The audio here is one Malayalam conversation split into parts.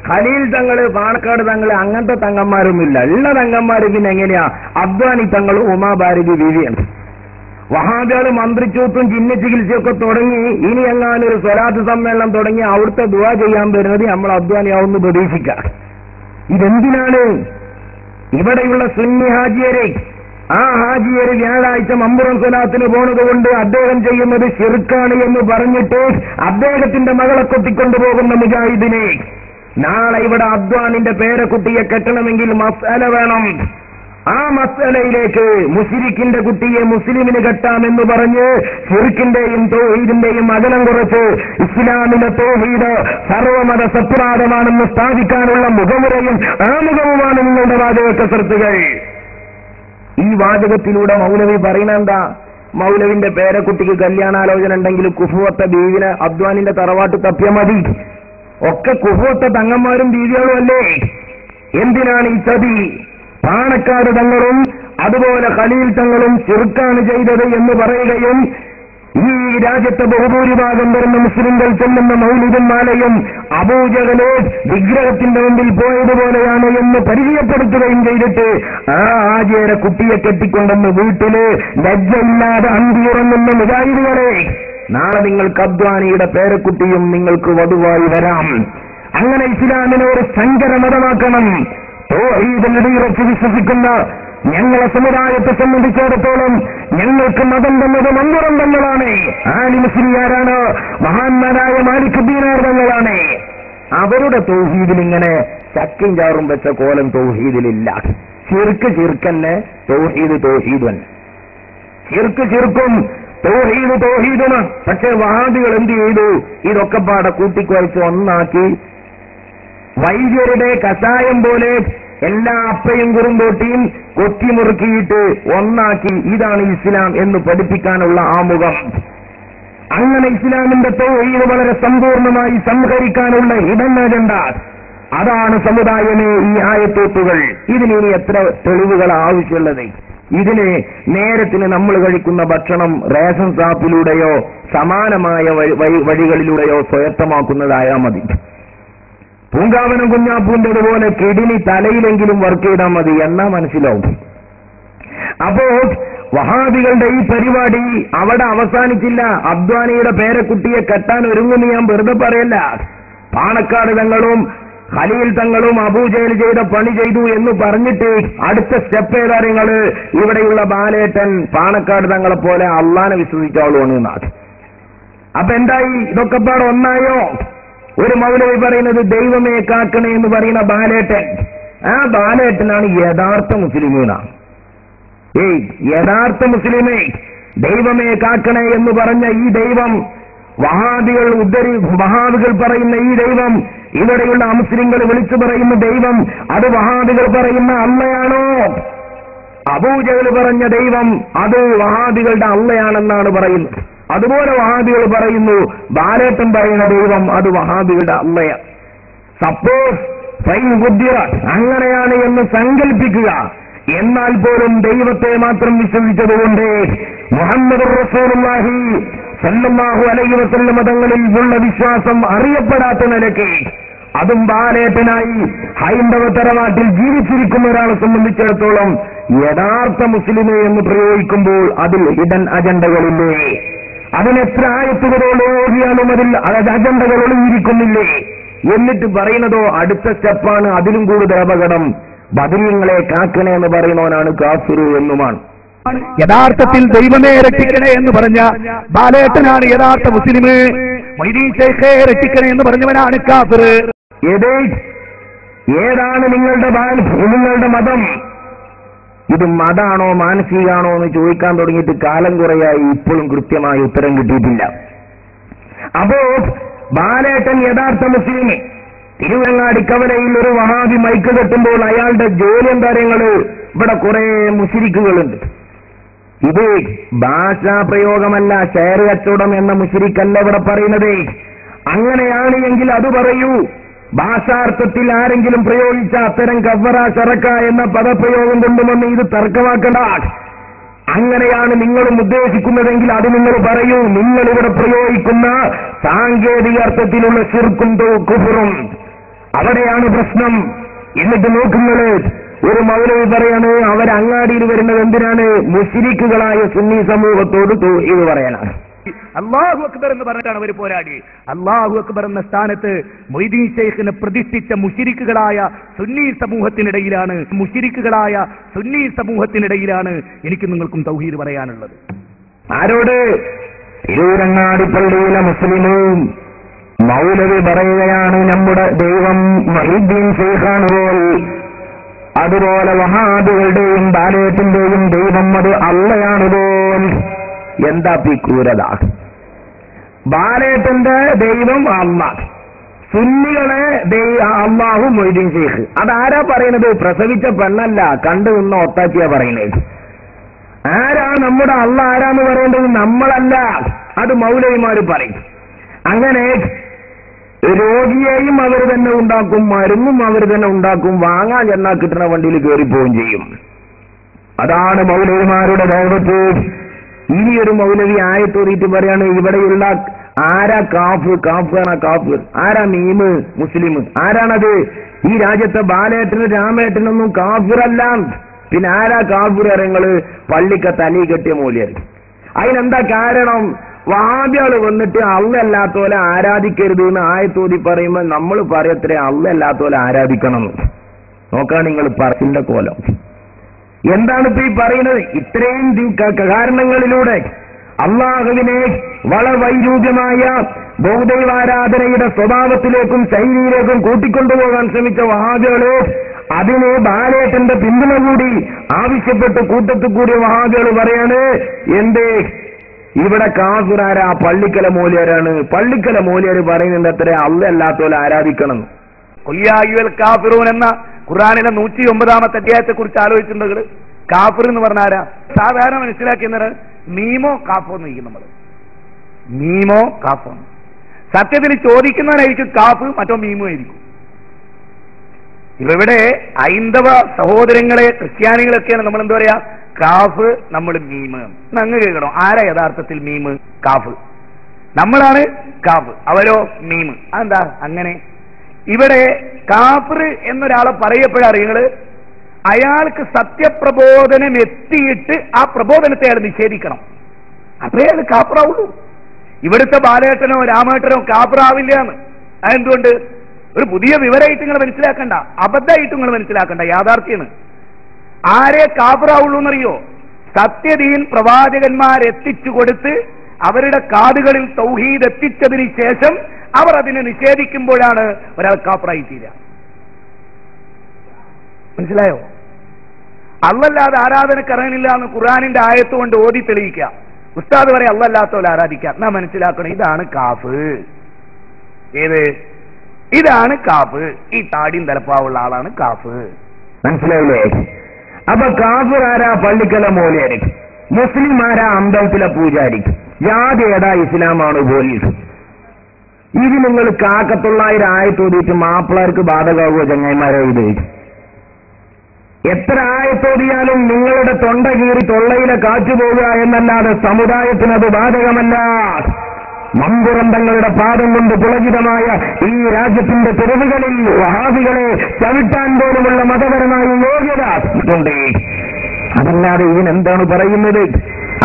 ഖലീൽ തങ്ങള്, പാണക്കാട് തങ്ങള് അങ്ങനത്തെ തങ്ങന്മാരൊന്നുമില്ല. ഉള്ള തങ്ങന്മാര് പിന്നെ എങ്ങനെയാ? അദ്വാനി തങ്ങളും ഉമാ ഭാരതി ബീവിയാണ്. വഹാബികള് മന്ത്രിച്ചൂത്തും ചിഹ്ന ചികിത്സയൊക്കെ തുടങ്ങി. ഇനി എങ്ങാനൊരു സ്വലാത്ത് സമ്മേളനം തുടങ്ങി അവിടുത്തെ ദുആ ചെയ്യാൻ വരുന്നത് നമ്മൾ അദ്വാനിയാവുമെന്ന് പ്രതീക്ഷിക്കാം. ഇതെന്തിനാണ്? ഇവിടെയുള്ള സുന്നി ഹാജിയരെ, ആ ഹാജിയര് വ്യാഴാഴ്ച മമ്പുറം സ്വലാത്തിന് പോണത് കൊണ്ട് അദ്ദേഹം ചെയ്യുന്നത് ശിർക്കാണ് എന്ന് പറഞ്ഞിട്ട് അദ്ദേഹത്തിന്റെ മകളെ കൊത്തിക്കൊണ്ടുപോകുന്ന മുജാഹിദിനെ നാളെ ഇവിടെ അദ്വാനിന്റെ പേരക്കുട്ടിയെ കെട്ടണമെങ്കിൽ മസ്അല വേണം. ആ മസ്അലയിലേക്ക് മുശ്രിക്കിന്റെ കുട്ടിയെ മുസ്ലിമിന് കെട്ടാമെന്ന് പറഞ്ഞ് ശിർക്കിന്റെയും തൗഹീദിന്റെയും അകലം കുറച്ച് ഇസ്ലാമിലെ തൗഹീദ് സർവമത സത്പ്രാതമാണെന്ന് സ്ഥാപിക്കാനുള്ള മുഖമുറയും ആമുഖവുമാണ് നിങ്ങളുടെ വാചക കസർത്തുകൾ. ഈ വാചകത്തിലൂടെ മൗലവി പറയുന്നെന്താ? മൗലവിന്റെ പേരക്കുട്ടിക്ക് കല്യാണാലോചന ഉണ്ടെങ്കിൽ കുഫുവത്ത ബീവിനെ അദ്വാനിന്റെ തറവാട്ട് തപ്പിയ മതി. ഒക്കെ കുഫുവത്ത തങ്ങന്മാരും ബീവികളും അല്ലേ? എന്തിനാണ് ഈ ചതി? പാണക്കാട് തങ്ങളും അതുപോലെ ഖലീൽ തങ്ങളും ശിർക്കാണ് ചെയ്തത് എന്ന് പറയുകയും ഈ രാജ്യത്തെ ബഹുഭൂരിഭാഗം വരുന്ന മുസ്ലിംകൾ ചെല്ലുന്ന മൗലിദും മാലയും അബൂജഹല് വിഗ്രഹത്തിന്റെ മുമ്പിൽ പോയതുപോലെയാണ് എന്ന് പരിചയപ്പെടുത്തുകയും ചെയ്തിട്ട് ആ ആചാര കുട്ടിയെ കെട്ടിക്കൊണ്ടെന്ന് വീട്ടില് ലജ്ജയില്ലാതെ അന്തിയുറങ്ങുന്ന മുജാഹിദുകളെ, നാളെ നിങ്ങൾക്ക് അദ്വാനിയുടെ പേരക്കുട്ടിയും നിങ്ങൾക്ക് വധുവായി വരാം. അങ്ങനെ ഇസ്ലാമിനെ ഒരു സങ്കര മതമാക്കണം. തൗഹീദിൽ ഇടിയുറച്ച് വിശ്വസിക്കുന്ന ഞങ്ങളെ സമുദായത്തെ സംബന്ധിച്ചിടത്തോളം ഞങ്ങൾക്ക് മതം തന്നത് മമ്പുറം തങ്ങളാണ്. ആലി മുസ്ലിയാരാണ്, മഹാന്മാരായ മാലിക് ദീനാർ തങ്ങളാണ്. അവരുടെ തൗഹീദിൽ ഇങ്ങനെ ചക്കയും ചാറും വെച്ച കോലം തൗഹീദിലില്ല. ശിർക്ക് ശിർക്കന്നെ, തൗഹീദ് തൗഹീദൻ. ശിർക്ക് ശിർക്കും തൗഹീദ് തൗഹീദന്. പക്ഷേ വഹാബികൾ എന്ത് ചെയ്തു? ഇതൊക്കെ പാടെ കൂട്ടിക്കുഴച്ച് ഒന്നാക്കി വൈദ്യരുടെ കഷായം പോലെ എല്ലാ അപ്പയും കുറുന്തോട്ടിയും കൊത്തിമുറുക്കിയിട്ട് ഒന്നാക്കി ഇതാണ് ഇസ്ലാം എന്ന് പഠിപ്പിക്കാനുള്ള ആമുഖം. അങ്ങനെ ഇസ്ലാമിന്റെ തൗഹീദ് വളരെ സമ്പൂർണമായി സംഹരിക്കാനുള്ള ഹിഡൻ അജണ്ട. അതാണ് സമുദായമേ ഈ ആയത്തോട്ടുകൾ. ഇതിനി എത്ര തെളിവുകൾ ആവശ്യമുള്ളത്? ഇതിന് നേരത്തിന് നമ്മൾ കഴിക്കുന്ന ഭക്ഷണം റേഷൻ ഷാപ്പിലൂടെയോ സമാനമായ വഴികളിലൂടെയോ സ്വയത്തമാക്കുന്നതായാൽ മതി. പൂങ്കാവനം കുഞ്ഞാപ്പൂന്റേതുപോലെ കിഡ്നി തലയിലെങ്കിലും വർക്ക് ചെയ്താൽ മതി, എന്നാ മനസ്സിലാവും. അപ്പോ വഹാബികളുടെ ഈ പരിപാടി അവിടെ അവസാനിച്ചില്ല. അദ്വാനിയുടെ പേരക്കുട്ടിയെ കെട്ടാൻ ഒരുങ്ങുന്നു ഞാൻ വെറുതെ പറയല്ല. പാണക്കാട് തങ്ങളും ഖലീൽ തങ്ങളും അബൂജഹൽ ചെയ്ത പണി ചെയ്തു എന്ന് പറഞ്ഞിട്ട് അടുത്ത സ്റ്റെപ്പ് ഏതാ? നിങ്ങള് ഇവിടെയുള്ള ബാലേട്ടൻ പാണക്കാട് തങ്ങളെ പോലെ അള്ളാനെ വിശ്വസിക്കാവുള്ളൂ എന്നാണ്. അപ്പൊ എന്തായി? ഇതൊക്കെ പാടെ ഒന്നായോ? ഒരു മൗലവി പറയുന്നത് ദൈവമേ കാക്കണേ എന്ന് പറയുന്ന ബാലേട്ടൻ, ആ ബാലേട്ടനാണ് യഥാർത്ഥ മുസ്ലിമീനാണ്. യഥാർത്ഥ മുസ്ലിമേ ദൈവമേ കാക്കണേ എന്ന് പറഞ്ഞ ഈ ദൈവം, വഹാബികൾ പറയുന്ന ഈ ദൈവം, ഇവിടെയുള്ള അമുസ്ലിങ്ങൾ വിളിച്ചു പറയുന്ന ദൈവം, അത് വഹാബികൾ പറയുന്ന അള്ളയാണോ? അബൂജഹൽ പറഞ്ഞ ദൈവം അത് വഹാബികളുടെ അള്ളയാണെന്നാണ് പറയുന്നത്. അതുപോലെ വഹാബികൾ പറയുന്നു ബാലേട്ടൻ പറയുന്ന ദൈവം അത് വഹാബികളുടെ അള്ളയ. സപ്പോസ് അങ്ങനെയാണ് എന്ന് സങ്കല്പിക്കുക. എന്നാൽ പോലും ദൈവത്തെ മാത്രം വിശ്വസിച്ചതുകൊണ്ട് മുഹമ്മദ് റസൂലുള്ളാഹി സല്ലല്ലാഹു അലൈഹി വസല്ലം തങ്ങളിൽ ഉള്ള വിശ്വാസം അറിയപ്പെടാത്ത നിലയ്ക്ക്, അതും ബാലേട്ടനായി ഹൈന്ദവ തറവാട്ടിൽ ജീവിച്ചിരിക്കുന്ന ഒരാളെ സംബന്ധിച്ചിടത്തോളം യഥാർത്ഥ മുസ്ലിമെ എന്ന് പ്രയോഗിക്കുമ്പോൾ അതിൽ ഹിഡൻ അജണ്ടകളില്ലേ? അതിനെത്ര ആയത്തുകളോട് ഓടിയാലും അതിൽ അജണ്ടകൾ ഒളിഞ്ഞിരിക്കുന്നില്ലേ? എന്നിട്ട് പറയുന്നതോ അടുത്ത സ്റ്റെപ്പാണ്, അതിലും കൂടുതൽ അപകടം. ബദരീങ്ങളെ കാക്കണേ എന്ന് പറയുന്നവനാണ് കാഫിർ എന്നുമാണ്. യഥാർത്ഥത്തിൽ ദൈവമേ രക്ഷിക്കണേ എന്ന് പറഞ്ഞ ബാലേട്ടനാണ് യഥാർത്ഥ മുസ്ലിം. മൊയ്തീൻ ശൈഖേ രക്ഷിക്കണേ എന്ന് പറഞ്ഞവനാണ് കാഫിർ. ഏതാണ് നിങ്ങളുടെ മതം? ഇത് മതാണോ മാനസികാണോ എന്ന് ചോദിക്കാൻ തുടങ്ങിയിട്ട് കാലം കുറയായി, ഇപ്പോഴും കൃത്യമായി ഉത്തരം കിട്ടിയിട്ടില്ല. അപ്പോ ബാലേട്ടൻ യഥാർത്ഥ മുസ്ലിം. തിരുവങ്ങാടി കവലയിൽ ഒരു വഹാബി മൈക്ക് കെട്ടുമ്പോൾ അയാളുടെ ജോലിയും കാര്യങ്ങള് ഇവിടെ കുറെ മുശ്രിക്കുകളുണ്ട്. ഇത് ഭാഷാ പ്രയോഗമല്ല, ഷെയർ കച്ചവടം എന്ന മുശ്രിക്കല്ല ഇവിടെ പറയുന്നത്. അങ്ങനെയാണ് എങ്കിൽ അത് പറയൂ. ഭാഷാർത്ഥത്തിൽ ആരെങ്കിലും പ്രയോഗിച്ച അത്തരം കവറ ശറക്ക എന്ന പദപ്രയോഗം കൊണ്ടുവന്ന് ഇത് തർക്കമാക്കണ്ട. അങ്ങനെയാണ് നിങ്ങളും ഉദ്ദേശിക്കുന്നതെങ്കിൽ അത് നിങ്ങൾ പറയൂ. നിങ്ങൾ ഇവിടെ പ്രയോഗിക്കുന്ന സാങ്കേതിക അർത്ഥത്തിലുള്ള ശിർക്കും കുഫറും അവിടെയാണ് പ്രശ്നം. എന്നിട്ട് നോക്കുന്നത് ഒരു മൗലവി പറയാണ് അവരങ്ങാടിയിൽ വരുന്നത് എന്തിനാണ്? മുശ്രിക്കുകളായ സുന്നി സമൂഹത്തോട് ഇത് പറയാനാണ്. അല്ലാഹു അക്ബർ എന്ന് പറഞ്ഞിട്ടാണ് അവർ പോരാടി. അല്ലാഹു അക്ബർ എന്ന സ്ഥാനത്ത് മൊയ്തീൻ ശൈഖിനെ പ്രതിഷ്ഠിച്ച മുശ്രിക്കുകളായ സുന്നി സമൂഹത്തിനിടയിലാണ് എനിക്ക് നിങ്ങൾക്കും തൗഹീദ് പറയാനുള്ളത്. ആരോട്? തിരൂരങ്ങാടി പള്ളിയിലെ മുസ്ലിമും മൗലവി പറയുകയാണ് നമ്മുടെ ദൈവം മൊയ്തീൻ ശൈഖാണ് പോൽ, അതുപോലെ വഹാബികളുടെയും ബാലേറ്റിന്റെയും ദൈവം അത് അള്ളയാണ് പോൽ. എന്താ ക്രൂരത? ബാലേട്ടന്റെ ദൈവം അള്ളാഹ്, സുന്നികളെ അള്ളാഹു മൊയ്തീൻ ശൈഖ്. അതാരാ പറയുന്നത്? പ്രസവിച്ച പെണ്ണല്ല, കണ്ടു നിന്ന ഒത്താക്കിയാ പറയുന്നത്. ആരാ നമ്മുടെ അള്ള ആരാന്ന് പറയേണ്ടത്? നമ്മളല്ല, അത് മൗലവിമാര് പറയും. അങ്ങനെ രോഗിയെയും അവർ തന്നെ ഉണ്ടാക്കും, മരുന്നും അവർ തന്നെ ഉണ്ടാക്കും, വാങ്ങാൻ ചെന്നാൽ കിട്ടുന്ന വണ്ടിയിൽ കയറിപ്പോവുകയും ചെയ്യും. അതാണ് മൗലവിമാരുടെ ദൈവത്ത്. ഇനിയൊരു മൗലവി ആയത്തോറിയിട്ട് പറയാണ് ഇവിടെയുള്ള ആരാ കാഫ്, ആരാ മീമ് മുസ്ലിം, ആരാണത്? ഈ രാജ്യത്തെ ബാലേട്ടന് രാമേട്ടനൊന്നും കാഫിറല്ല. പിന്നെ ആരാ കാഫിർ? ഇറങ്ങള് പള്ളിക്കത്ത് അലി കെട്ടിയ മൂല്യർ. അതിനെന്താ കാരണം? വാദ്യാള് വന്നിട്ട് അള്ളല്ലാത്തോലെ ആരാധിക്കരുത് എന്ന് ആയത്തോതി പറയുമ്പോൾ നമ്മൾ പറയത്രേ അള്ളല്ലാത്തോലെ ആരാധിക്കണം. നോക്കാൻ നിങ്ങൾ പറച്ചിന്റെ കോലം എന്താണ് ഇപ്പൊ ഈ പറയുന്നത്? ഇത്രയും കാരണങ്ങളിലൂടെ അള്ളാഹുവിനെ വളവൈരൂപ്യമായ ബഹുദൈവാരാധനയുടെ സ്വഭാവത്തിലേക്കും ശൈലിയിലേക്കും കൂട്ടിക്കൊണ്ടുപോകാൻ ശ്രമിച്ച വഹാബികള് അതിന് ബാലേട്ടന്റെ പിന്തുണ കൂടി ആവശ്യപ്പെട്ട് കൂട്ടത്തിൽ കൂടിയ വഹാബികള് പറയാണ് എന്തേ ഇവിടെ കാഫിറാരാ? പള്ളിക്കല മൂല്യരാണ്. പള്ളിക്കല മൂല്യര് പറയുന്നുണ്ട് അത്ര അള്ളല്ലാത്തോലെ ആരാധിക്കണം. കാഫിറൂൻ എന്ന ഖുർആനിലെ 109 അധ്യായത്തെ കുറിച്ച് ആലോചിച്ചിട്ടുണ്ട്. കാഫിർ എന്ന് പറഞ്ഞാരാ? സാധാരണ മനസ്സിലാക്കുന്നത് മീമോ കാഫോ എന്ന് ഇരിക്കും. നമ്മൾ മീമോ കാഫോ സത്യത്തിൽ ചോദിക്കുന്നവനായിരിക്കും കാഫ്, മറ്റോ മീമോ ആയിരിക്കും. ഇവിടെ ഹൈന്ദവ സഹോദരങ്ങളെ ക്രിസ്ത്യാനികളൊക്കെയാണ് നമ്മൾ എന്താ പറയാ? കാഫ്, നമ്മൾ മീമ്. അങ്ങ് കേൾക്കണോ? ആരാ യഥാർത്ഥത്തിൽ മീമ്? കാഫ്. നമ്മളാണ് കാഫ്, അവരോ മീമ്. അതെന്താ അങ്ങനെ? ഇവിടെ കാഫിർ എന്നൊരാളെ പറയപ്പെടാറിയങ്ങള് അയാൾക്ക് സത്യപ്രബോധനം എത്തിയിട്ട് ആ പ്രബോധനത്തെ അയാൾ നിഷേധിക്കണം. അത്രേ അത് കാഫിറാവുള്ളൂ. ഇവിടുത്തെ ബാലേട്ടനോ രാമേട്ടനോ കാഫിറാവില്ല എന്ന്. അതെന്തുകൊണ്ട്? ഒരു പുതിയ വിവരമായിട്ട് നിങ്ങൾ മനസ്സിലാക്കണ്ട, അബദ്ധമായിട്ട് നിങ്ങൾ മനസ്സിലാക്കണ്ട, യാഥാർത്ഥ്യമാണ്. ആരെ കാഫിറാവുള്ളൂ എന്നറിയോ? സത്യദീൻ പ്രവാചകന്മാരെത്തിച്ചു കൊടുത്ത് അവരുടെ കാതുകളിൽ തൗഹീദ് എത്തിച്ചതിന് ശേഷം അവർ അതിനെ നിഷേധിക്കുമ്പോഴാണ് ഒരാൾ കാഫിറായി തീരുക. മനസ്സിലായോ? അള്ളല്ലാതെ ആരാധനക്കറിയില്ല എന്ന് ഖുർആനിന്റെ ആയത്ത് കൊണ്ട് ഓതി തെളിയിക്കുക. ഉസ്താദ് വരെ അള്ളല്ലാത്തോലെ ആരാധിക്കുക. എന്നാ മനസ്സിലാക്കണം, ഇതാണ് കാഫ്. ഏത്? ഇതാണ് കാഫ്. ഈ താടിയും തലപ്പാവുള്ള ആളാണ് കാഫ്. മനസ്സിലായില്ലേ? അപ്പൊ കാഫിർ ആരാ? പള്ളിക്കല മൂല്യര്. മുസ്ലിം ആരാ? അമ്പലത്തിലെ പൂജാരി. ജാതി ഏതാ? ഇസ്ലാമാണ് പോലീസ്. ഇത് നിങ്ങൾ 1900 ആയത്തോതിയിട്ട് മാപ്പിളർക്ക് ബാധകമാകുമോ ചങ്ങായിമാരെ? ഇത് എത്ര ആയത്തോതിയാലും നിങ്ങളുടെ തൊണ്ട കീറി തൊള്ളയിലെ കാറ്റ് പോകുക എന്നല്ലാതെ സമുദായത്തിന് അത് ബാധകമല്ല. മമ്പുറന്തങ്ങളുടെ പാദം കൊണ്ട് പുളകിതമായ ഈ രാജ്യത്തിന്റെ തെരുവുകളിൽ വഹാബികളെ ചവിട്ടാൻ പോലുമുള്ള മതപരമായ യോഗ്യത ഉണ്ട്. അതല്ലാതെ ഇതിനെന്താണ് പറയുന്നത്?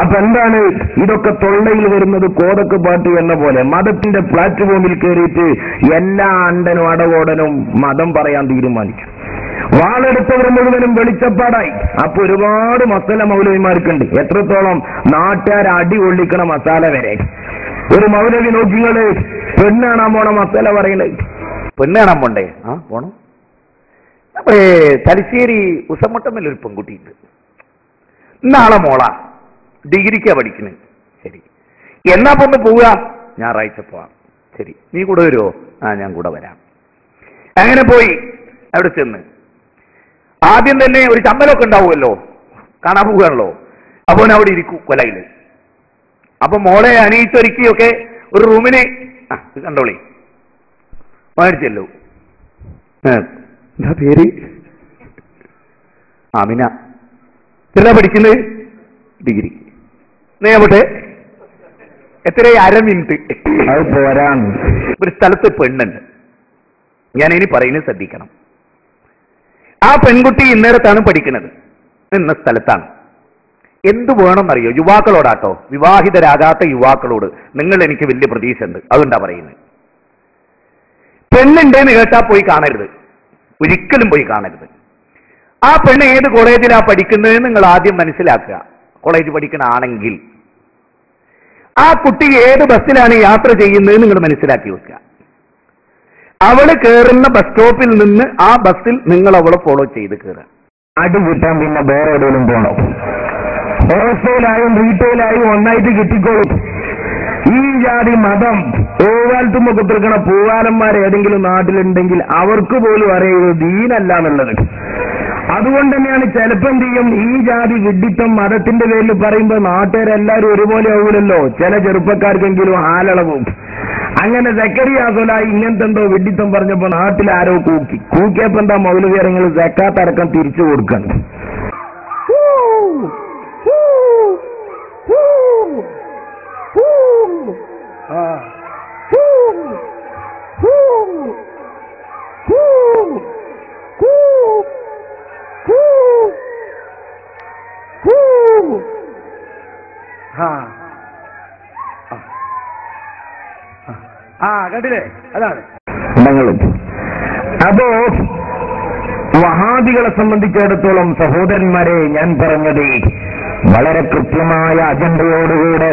അപ്പൊ എന്താണ് ഇതൊക്കെ തൊള്ളയിൽ വരുന്നത്? കോതക്ക് പാട്ട് എന്ന പോലെ മതത്തിന്റെ പ്ലാറ്റ്ഫോമിൽ കയറിയിട്ട് എല്ലാ അണ്ടനും അടവോടനും മതം പറയാൻ തീരുമാനിച്ചു. വാളെടുത്തവർ മുഴുവനും വെളിച്ചപ്പാടായി. അപ്പൊ ഒരുപാട് മസാല മൗലവിമാർക്കുണ്ട്. എത്രത്തോളം? നാട്ടുകാർ അടി കൊള്ളിക്കണ മസാല വരെ. ഒരു മൗലവി നോക്കിങ്ങള് പെണ്ണ് കാണാൻ പോണ മസാല പറയുന്നത്. പെണ്ണ് കാണാൻ പോണ്ടേ? ആ പോണം. തലശ്ശേരി ഉസമട്ടമ്മൽ ഒരു പെൺകുട്ടിയുണ്ട്. നാളെ മോള ഡിഗ്രിക്കാ പഠിക്കുന്നത്. ശരി, എന്നാ പൊന്ന് പോവുക? ഞായറാഴ്ച പോവാം. ശരി, നീ കൂടെ വരുമോ? ആ ഞാൻ കൂടെ വരാം. അങ്ങനെ പോയി അവിടെ ചെന്ന് ആദ്യം തന്നെ ഒരു ചമ്മലൊക്കെ ഉണ്ടാവുമല്ലോ, കാണാൻ പോവുകയാണല്ലോ. അപ്പൊ അവിടെ ഇരിക്കും കൊലയില്. അപ്പൊ മോളെ അനീച്ചൊരുക്കിയൊക്കെ ഒരു റൂമിനെ കണ്ടോളി മേടിച്ചല്ലോ. എന്താ പേര്? ആമിന. എന്താ പഠിക്കുന്നത്? ഡിഗ്രി. നേവട്ടെ എത്ര? 1/2 മിനിറ്റ്. അത് പോരാൻ. ഒരു സ്ഥലത്ത് പെണ്ണുണ്ട്. ഞാൻ ഇനി പറയുന്നത് ശ്രദ്ധിക്കണം. ആ പെൺകുട്ടി ഇന്നേരത്താണ് പഠിക്കുന്നത്, ഇന്ന സ്ഥലത്താണ്. എന്ത് വേണമെന്നറിയോ? യുവാക്കളോടാട്ടോ, വിവാഹിതരാകാത്ത യുവാക്കളോട് നിങ്ങൾ എനിക്ക് വലിയ പ്രതീക്ഷ ഉണ്ട്, അതുകൊണ്ടാ പറയുന്നത്. പെണ്ണുണ്ടെന്ന് കേട്ടാ പോയി കാണരുത്, ഒരിക്കലും പോയി കാണരുത്. ആ പെണ്ണ് ഏത് കോളേജിലാ പഠിക്കുന്നത് നിങ്ങൾ ആദ്യം മനസ്സിലാക്കുക. കോളേജ് പഠിക്കണ ആണെങ്കിൽ ആ കുട്ടി ഏത് ബസ്സിലാണ് യാത്ര ചെയ്യുന്നത് നിങ്ങൾ മനസ്സിലാക്കി വെക്കുക. അവള് കയറുന്ന ബസ് സ്റ്റോപ്പിൽ നിന്ന് ആ ബസ്സിൽ നിങ്ങൾ അവളെ ഫോളോ ചെയ്ത് കയറുക. അടി കിട്ടാൻ പിന്നെ വേറെ എവിടെയും പോകണം. ഹോൾസെയിലായും റീറ്റെയിലായും ഒന്നായിട്ട് കിട്ടിക്കോളും. ഈ ജാതി മതം ഓവാൽത്തുമ്പോ കുത്തിരിക്കണ പൂവാലന്മാർ ഏതെങ്കിലും നാട്ടിലുണ്ടെങ്കിൽ അവർക്ക് പോലും അറിയുന്നത് ദീനല്ല എന്നുള്ളത്. അതുകൊണ്ട് തന്നെയാണ് ചിലപ്പോൾ എന്ത് ചെയ്യും, ഈ ജാതി വിഡ്ഢിത്തം മതത്തിന്റെ പേരിൽ പറയുമ്പോൾ നാട്ടുകാരെല്ലാവരും ഒരുപോലെ ആവൂലല്ലോ, ചില ചെറുപ്പക്കാർക്കെങ്കിലും ആലളവും. അങ്ങനെ സക്കരിയാസോലായി ഇങ്ങനത്തെ എന്തോ വിഡ്ഢിത്തം പറഞ്ഞപ്പോ നാട്ടിൽ ആരോ കൂക്കിയപ്പോ എന്താ മൗലവിയറങ്ങൾ സക്കാത്ത് അടക്കം തിരിച്ചു കൊടുക്കണം. കണ്ടില്ലേ, അതാണ്. അപ്പോ വഹാബികളെ സംബന്ധിച്ചിടത്തോളം സഹോദരന്മാരെ, ഞാൻ പറഞ്ഞത് വളരെ കൃത്യമായ അജണ്ടയോടുകൂടെ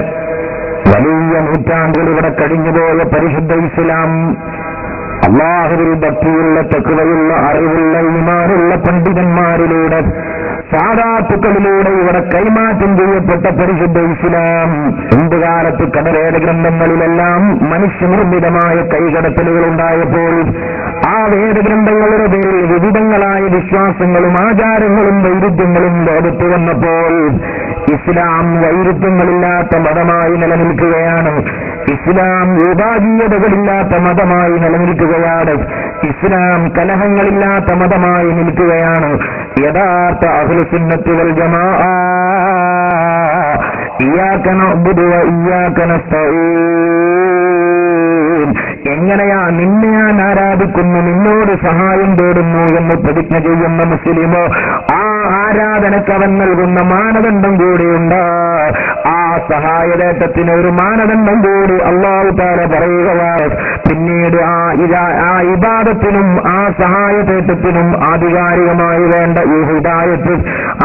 വലിയ നൂറ്റാണ്ടുകൾ ഇവിടെ കഴിഞ്ഞുപോയ പരിശുദ്ധ ഇസ്ലാം അല്ലാഹുവിൽ ഭക്തിയുള്ള തഖ്വയുള്ള അറിവുള്ള ഈമാനുള്ള പണ്ഡിതന്മാരിലൂടെ സാദാത്തുക്കളിലൂടെ ഇവിടെ കൈമാറ്റം ചെയ്യപ്പെട്ട പരിശുദ്ധ ഇസ്ലാം എന്തുകാലത്ത് കടലേത ഗ്രന്ഥങ്ങളിലെല്ലാം മനുഷ്യനിർമ്മിതമായ കൈകടത്തലുകൾ ഉണ്ടായപ്പോൾ ആ വേദഗ്രന്ഥങ്ങളുടെ പേരിൽ വിവിധങ്ങളായ വിശ്വാസങ്ങളും ആചാരങ്ങളും വൈരുദ്ധ്യങ്ങളും ലോകത്ത് വന്നപ്പോൾ ഇസ്ലാം വൈരുദ്ധ്യങ്ങളില്ലാത്ത മതമായി നിലനിൽക്കുകയാണ്. ഇസ്ലാം വിഭാഗീയതകളില്ലാത്ത മതമായി നിലനിൽക്കുകയാണ്. ഇസ്ലാം കലഹങ്ങളില്ലാത്ത മതമായി നിൽക്കുകയാണ്. യഥാർത്ഥ അഹ്ലുസുന്നത്ത് വൽ ജമാഅ ഇയ്യാക നഅ്ബുദു വ ഇയ്യാക നസ്തഈൻ, എങ്ങനെയാ നിന്നെ ഞാൻ ആരാധിക്കുന്നു, നിന്നോട് സഹായം തേടുന്നു എന്ന് പ്രതിജ്ഞ ചെയ്യുന്ന മുസ്ലിമോ ആ ആരാധനയ്ക്ക് അവൻ നൽകുന്ന മാനദണ്ഡം കൂടിയുണ്ട്. ആ സഹായതേട്ടത്തിന് ഒരു മാനദണ്ഡം കൂടി അല്ലാഹു തആല പറയുകയാണ്. പിന്നീട് ആ ഇബാദത്തിനും ആ സഹായതേട്ടത്തിനും ആധികാരികമായി വേണ്ട ഈ ഹിദായത്ത്,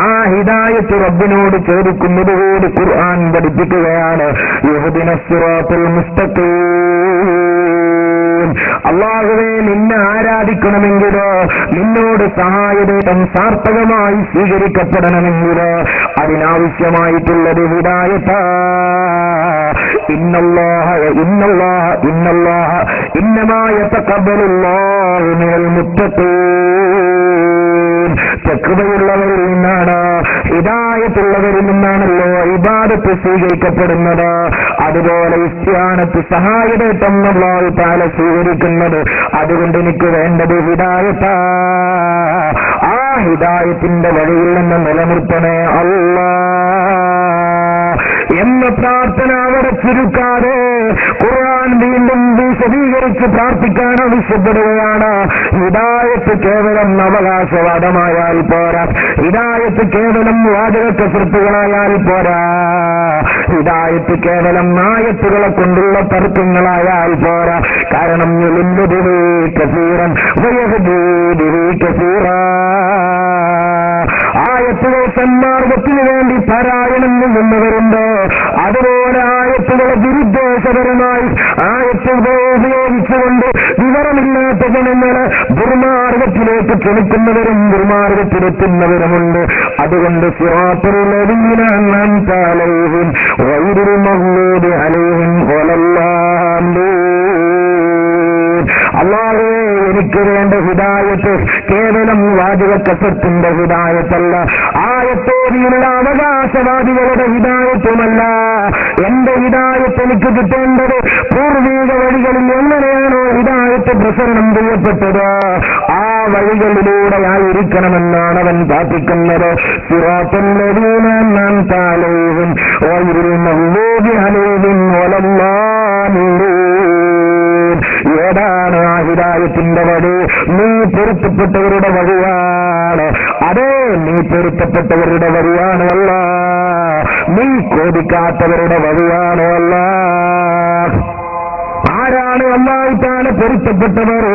ആ ഹിദായത്ത് റബ്ബിനോട് ചോദിക്കുന്നത് കൂടി ഖുർആൻ പഠിപ്പിക്കുകയാണ്. ഇഹ്ദിനസ് സിറാത്തുൽ മുസ്തഖീം, അല്ലാഹുവേ നിന്നെ ആരാധിക്കണമെങ്കിലോ നിന്നോട് സഹായതേട്ടം സാർത്ഥകമായി സ്വീകരിക്കപ്പെടണമെങ്കിലോ അതിനാവശ്യമായിട്ടുള്ളത് ഹിദായത്താ. ഇന്നമാ യതഖബ്ബലുല്ലാഹു മിനൽ മുത്തഖീൻ, തഖ്വയുള്ളവരിൽ നിന്നാണ്, ഹിദായത്തുള്ളവരിൽ നിന്നാണല്ലോ ഇബാദത്ത് സ്വീകരിക്കപ്പെടുന്നത്. അതുപോലെ ഇസ്തിആനത്ത് സഹായതേട്ടം അല്ലാഹു തആല സ്വീകരിക്കുന്നത്. അതുകൊണ്ട് എനിക്ക് വേണ്ടത് ഹിദായത്താ. ആ ഹിദായത്തിന്റെ വഴിയിൽ നിന്ന് നിലനിർത്തണേ അല്ലാഹ് എന്ന പ്രാർത്ഥന അവിടെ ചുരുക്കാതെ ഖുർആൻ വീണ്ടും വിശദീകരിച്ച് പ്രാർത്ഥിക്കാൻ ആവശ്യപ്പെടുകയാണ്. ഹിദായത്ത് കേവലം അവകാശവാദമായാൽ പോരാ, ഹിദായത്ത് കേവലം വാചകക്കസൃത്തുകളായാൽ പോരാ, ഹിദായത്ത് കേവലം ആയത്തുകളെ കൊണ്ടുള്ള തർക്കങ്ങളായാൽ പോരാ. കാരണം ആയത്തുകൾ സന്മാർഗത്തിന് വേണ്ടി പാരായണം ചെയ്യുന്നവരുണ്ട്. അതുപോലെ ആയത്തുകളെ ദുരുദ്ദേശപരമായി ആയത്തുകൾ ഉപയോഗിച്ചുകൊണ്ട് വിവരമില്ലാത്ത ജനങ്ങളെ ദുർമാർഗത്തിലേക്ക് ക്ഷണിക്കുന്നവരും ദുർമാർഗത്തിലെത്തുന്നവരുമുണ്ട്. അതുകൊണ്ട് സിറാത്തുൽ ലദീന അൻഅംത അലൈഹിം ഗൈറിൽ മഗ്ദൂബി അലൈഹിം വലല്ലാഹീൻ. അല്ലാഹുവേ എനിക്ക് വേണ്ട ഹിദായത്ത് കേവലം വാചകക്കസത്തിന്റെ ഹിദായത്തല്ല, ആയത്തോടിയുള്ള അവകാശവാദികളുടെ ഹിദായത്തുമല്ല. എന്റെ ഹിദായത്ത് എനിക്ക് കിട്ടേണ്ടത് പൂർവീക വഴികളിൽ എങ്ങനെയാണോ ഹിദായത്ത് പ്രസരണം ചെയ്യപ്പെട്ടത് ആ വഴികളിലൂടെ ആയിരിക്കണമെന്നാണ് അവൻ പ്രാർത്ഥിക്കുന്നത്. സിറാത്തുൽ ലദീന അൻഅംത അലൈഹിം ഗൈറിൽ മഗ്ദൂബി അലൈഹിം വലല്ലാഹീൻ. ഏതാണ് ആ ഹിദായത്തിന്റെ വഴി? നീ പൊരുത്തപ്പെട്ടവരുടെ വഴിയാണ്. അതേ, നീ പൊരുത്തപ്പെട്ടവരുടെ വഴിയാണ് അല്ലാ, നീ കോപിക്കാത്തവരുടെ വഴിയാണ് അല്ലാ. ആരാണ് അല്ലാഹു തആല പൊരുത്തപ്പെട്ടവർ?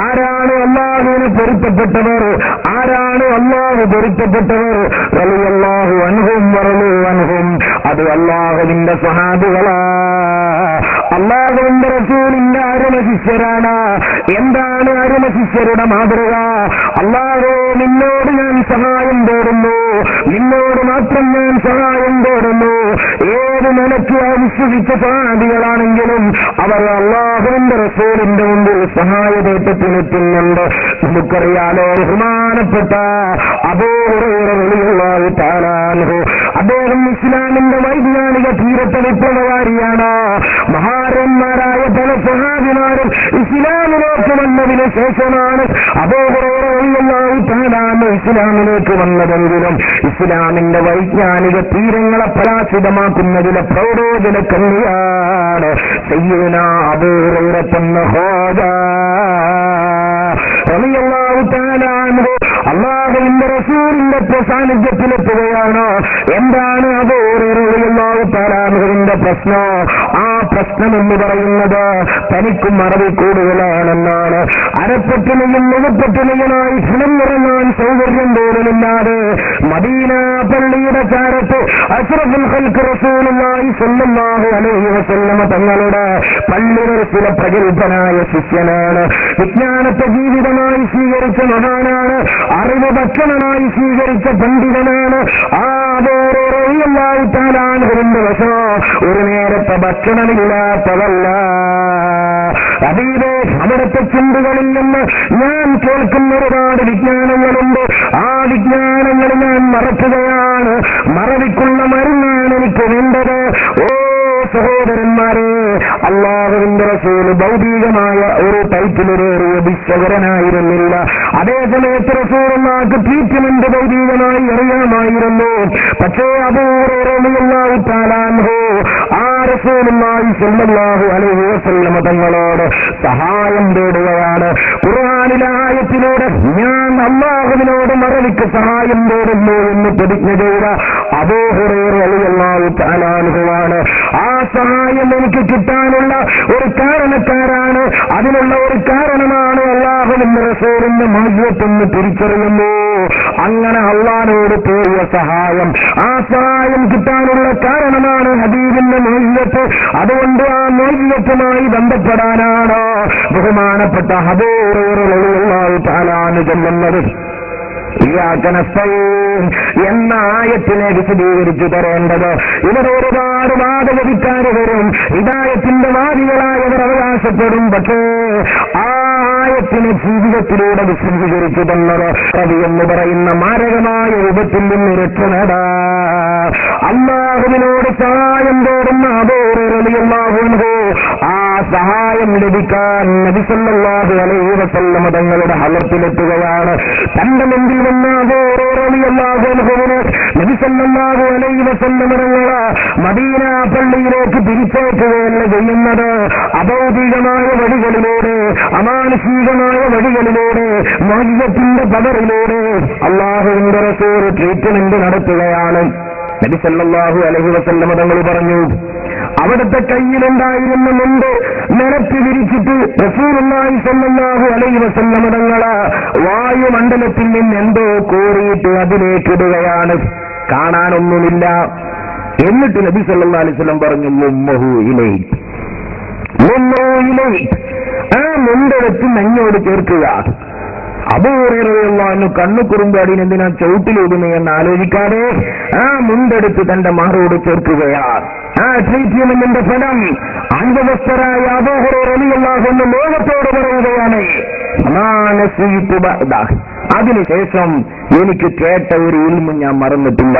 ആരാണ് അല്ലാഹുവിനെ പൊരുത്തപ്പെട്ടവർ? ആരാണ് അല്ലാഹു പൊരുത്തപ്പെട്ടവർ? റളിയല്ലാഹു അൻഹും വറളു അൻഹും. അത് അല്ലാഹുവിന്റെ സ്വഹാബികളാ, അല്ലാഹുവിന്റെ റസൂലിന്റെ അരുമ ശിഷ്യരാണ്. എന്താണ് അരുമ ശിഷ്യരുടെ മാതൃക? അല്ലാഹു, നിന്നോട് ഞാൻ സഹായം തേടുന്നു, നിന്നോട് മാത്രം ഞാൻ സഹായം തേടുന്നു. ഏത് നിലയ്ക്ക് വിശ്വസിച്ച സ്വഹാബികളാണെങ്കിലും അവർ അല്ലാഹുവിന്റെ റസൂലിന്റെ മുമ്പിൽ സഹായതേറ്റത്തിനെത്തുന്നുണ്ട്. നമുക്കറിയാലോ, ബഹുമാനപ്പെട്ട അബൂ ഹുറൈറ റളിയല്ലാഹു തആല അൻഹു, അദ്ദേഹം ഇസ്ലാമിന്റെ വൈജ്ഞാനിക തീരത്തെ വിപ്ലവകാരിയാണ്. മഹാരന്മാരായ പല സ്വഹാബിമാരും ഇസ്ലാമിലേക്ക് വന്നതിന് ശേഷമാണ് അബൂ ഹുറൈറ റളിയല്ലാഹു തആല അൻഹു ഇസ്ലാമിലേക്ക് വന്നതെങ്കിലും ഇസ്ലാമിന്റെ വൈജ്ഞാനിക തീരങ്ങളെ പരാജിതമാക്കുന്നതിലെ പ്രൗഢോജന കണ്ണിയാണ് സയ്യിദുനാ അബൂ ഹുറൈറ തന്ന ഖാജ റളിയല്ലാഹു തആല അൻഹു. അല്ലാഹുവിന്റെ റസൂലിന്റെ സാന്നിധ്യത്തിലെത്തുകയാണ്. എന്താണ് അബൂ ഹുറൈറ റളിയല്ലാഹു തആല അൻഹുവിന്റെ പ്രശ്നം? ആ പ്രശ്നം എന്ന് പറയുന്നത് തനിക്കും അറബി കൂടുതലാണെന്നാണ്. അരപ്പട്ടിണിയും മുഖപ്പട്ടിണിയുമായി ക്ഷണം നിറങ്ങാൻ സൗകര്യം പോലുമില്ലാതെ മദീന പള്ളിയുടെ ചാരത്ത് അഷ്റഫുൽ ഖൽഖ് റസൂലുള്ളാഹി സ്വല്ലല്ലാഹു അലൈഹി വസല്ലമ തങ്ങളുടെ പള്ളിയുടെ പ്രഗത്ഭനായ ശിഷ്യനാണ്. വിജ്ഞാനത്തെ ജീവിതമായി സ്വീകരിച്ച മഹാനാണ്. അറിവ് ഭക്ഷണമായി സ്വീകരിച്ച പണ്ഡിതനാണ്. ആ അബൂ ഹുറൈറ റളിയല്ലാഹു തആല അൻഹുവിന്റെ വശം ഒരു നേരത്തെ ഭക്ഷണമില്ലാത്തതല്ല. ഹബീബേ, അവിടുത്തെ ചുണ്ടുകളിൽ നിന്ന് ഞാൻ കേൾക്കുന്ന ഒരുപാട് വിജ്ഞാനങ്ങളുണ്ട്. ആ വിജ്ഞാനങ്ങൾ ഞാൻ മറക്കുകയാണ്. മറവിക്കുള്ള മരുന്നാണ് എനിക്ക് വേണ്ടത്. ഓ സഹോദരന്മാരെ, അല്ലാഹുവിന്റെ റസൂൽ ഭൗതികമായ ഒരു ടൈറ്റിലേറിയ ഭിക്ഷകരനായിരുന്നില്ല. അതേസമയത്ത് റസൂലുള്ളാഹിക്ക് ട്രീറ്റ്മെന്റ് ഭൗതികമായി അറിയാമായിരുന്നു. പക്ഷേ അബൂ ഹുറൈറ റളിയല്ലാഹു തആല അൻഹു ആ റസൂലുള്ളാഹി സ്വല്ലല്ലാഹു അലൈഹി വസല്ലമ തങ്ങളോട് സഹായം തേടുകയാണ്. ഖുർആനിലെ ആയത്തിലൂടെ ഞാൻ അല്ലാഹുവിനോട് മറവിക്ക് സഹായം തേടുന്നു എന്ന് പ്രതിജ്ഞ ചെയ്ത അബൂ ഹുറൈറ റളിയല്ലാഹു തആല അൻഹുവാണ്. ആ സഹായം എനിക്ക് കിട്ടാനുള്ള ഒരു കാരണക്കാരാണ്. അതിനുള്ള ഒരു കാരണമാണ് അല്ലാഹുവിന്റെ റസൂലിന്റെ മഹത്വത്തെന്ന് തിരിച്ചറിയുന്നു. അങ്ങനെ അല്ലാഹുവോട് തേടിയ സഹായം, ആ സഹായം കിട്ടാനുള്ള കാരണമാണ് ഹബീബിന്റെ മഹത്വത്ത്. അതുകൊണ്ട് ആ മഹത്വത്തുമായി ബന്ധപ്പെടാനാണ് ബഹുമാനപ്പെട്ട അബൂ ഹുറൈറ റളിയല്ലാഹു തആല അൻഹു ചെല്ലുന്നത്. എന്ന ആയത്തിനെ വിശദീകരിച്ചു തരേണ്ടത്. ഇവിടെ ഒരുപാട് വാദഗതിക്കാർ വരും, ഹിദായത്തിന്റെ വാദികളായവർ അവകാശപ്പെടും. പക്ഷേ ആ ആയത്തിനെ ജീവിതത്തിലൂടെ വിശദീകരിച്ചു തന്നത് കവി എന്ന് പറയുന്ന മാരകമായ രൂപത്തിൽ നിന്ന് രക്ഷ നേടാ. അല്ലാഹുവിനോട് സഹായം തേടുന്ന അബൂ ഹുറൈറ റളിയല്ലാഹു അൻഹു ആ സഹായം ലഭിക്കാൻ നബി സല്ലല്ലാഹു അലൈഹി വസല്ലമ തങ്ങളുടെ ഹലത്തിലെത്തുകയാണ്. തന്റെ മുമ്പിൽ വന്ന അബൂ ഹുറൈറ റളിയല്ലാഹു അൻഹുവിനെ നബി സല്ലല്ലാഹു അലൈഹി വസല്ലമ തങ്ങൾ മദീന പള്ളിയിലേക്ക് തിരിച്ചയക്കുകയല്ല ചെയ്യുന്നത്. അഭൗതികമായ വഴികളിലൂടെ, അമാനുഷികമായ വഴികളിലൂടെ, മഹ്യത്തിന്റെ പവറിലൂടെ അല്ലാഹുവിന്റെ റസൂൽ ട്രീറ്റ്മെന്റ് നടത്തുകയാണ്. നബി സല്ലല്ലാഹു അലൈഹി വസല്ലമ തങ്ങൾ പറഞ്ഞു, അവിടുത്തെ കയ്യിലുണ്ടായിരുന്ന മുണ്ട് നിലത്ത് വിരിച്ചിട്ട് റസൂലുള്ളാഹി സ്വല്ലല്ലാഹു അലൈഹി വസല്ലമ തങ്ങൾ വായുമണ്ഡലത്തിൽ നിന്ന് എന്തോ കോരിയിട്ട് അതിലേക്കിടുകയാണ്. കാണാനൊന്നുമില്ല. എന്നിട്ട് നബി സല്ലല്ലാഹു അലൈഹി വസല്ലം പറഞ്ഞു, മുമ്മഹു ഇലൈക്, ആ മുണ്ടെടുത്ത് നെഞ്ഞോട് ചേർക്കുക. അബൂ ഹുറൈറ റളിയല്ലാഹു അൻഹു കണ്ണു കുറുമ്പാടിന് എന്തിനാ ചവിട്ടിലൂടുന്നതെന്ന് ആലോചിക്കാതെ ആ മുണ്ടെടുത്ത് തന്റെ മാറോട് ചേർക്കുകയാണ്. ആ ട്രീറ്റ്മെന്റിന്റെ ഫലം അന്ധവസ്ഥരായ അബൂ ഹുറൈറ റളിയല്ലാഹു അൻഹു ലോകത്തോട് പറയുകയാണ്, അതിനുശേഷം എനിക്ക് കേട്ട ഒരു ഇൽമും ഞാൻ മറന്നിട്ടില്ല.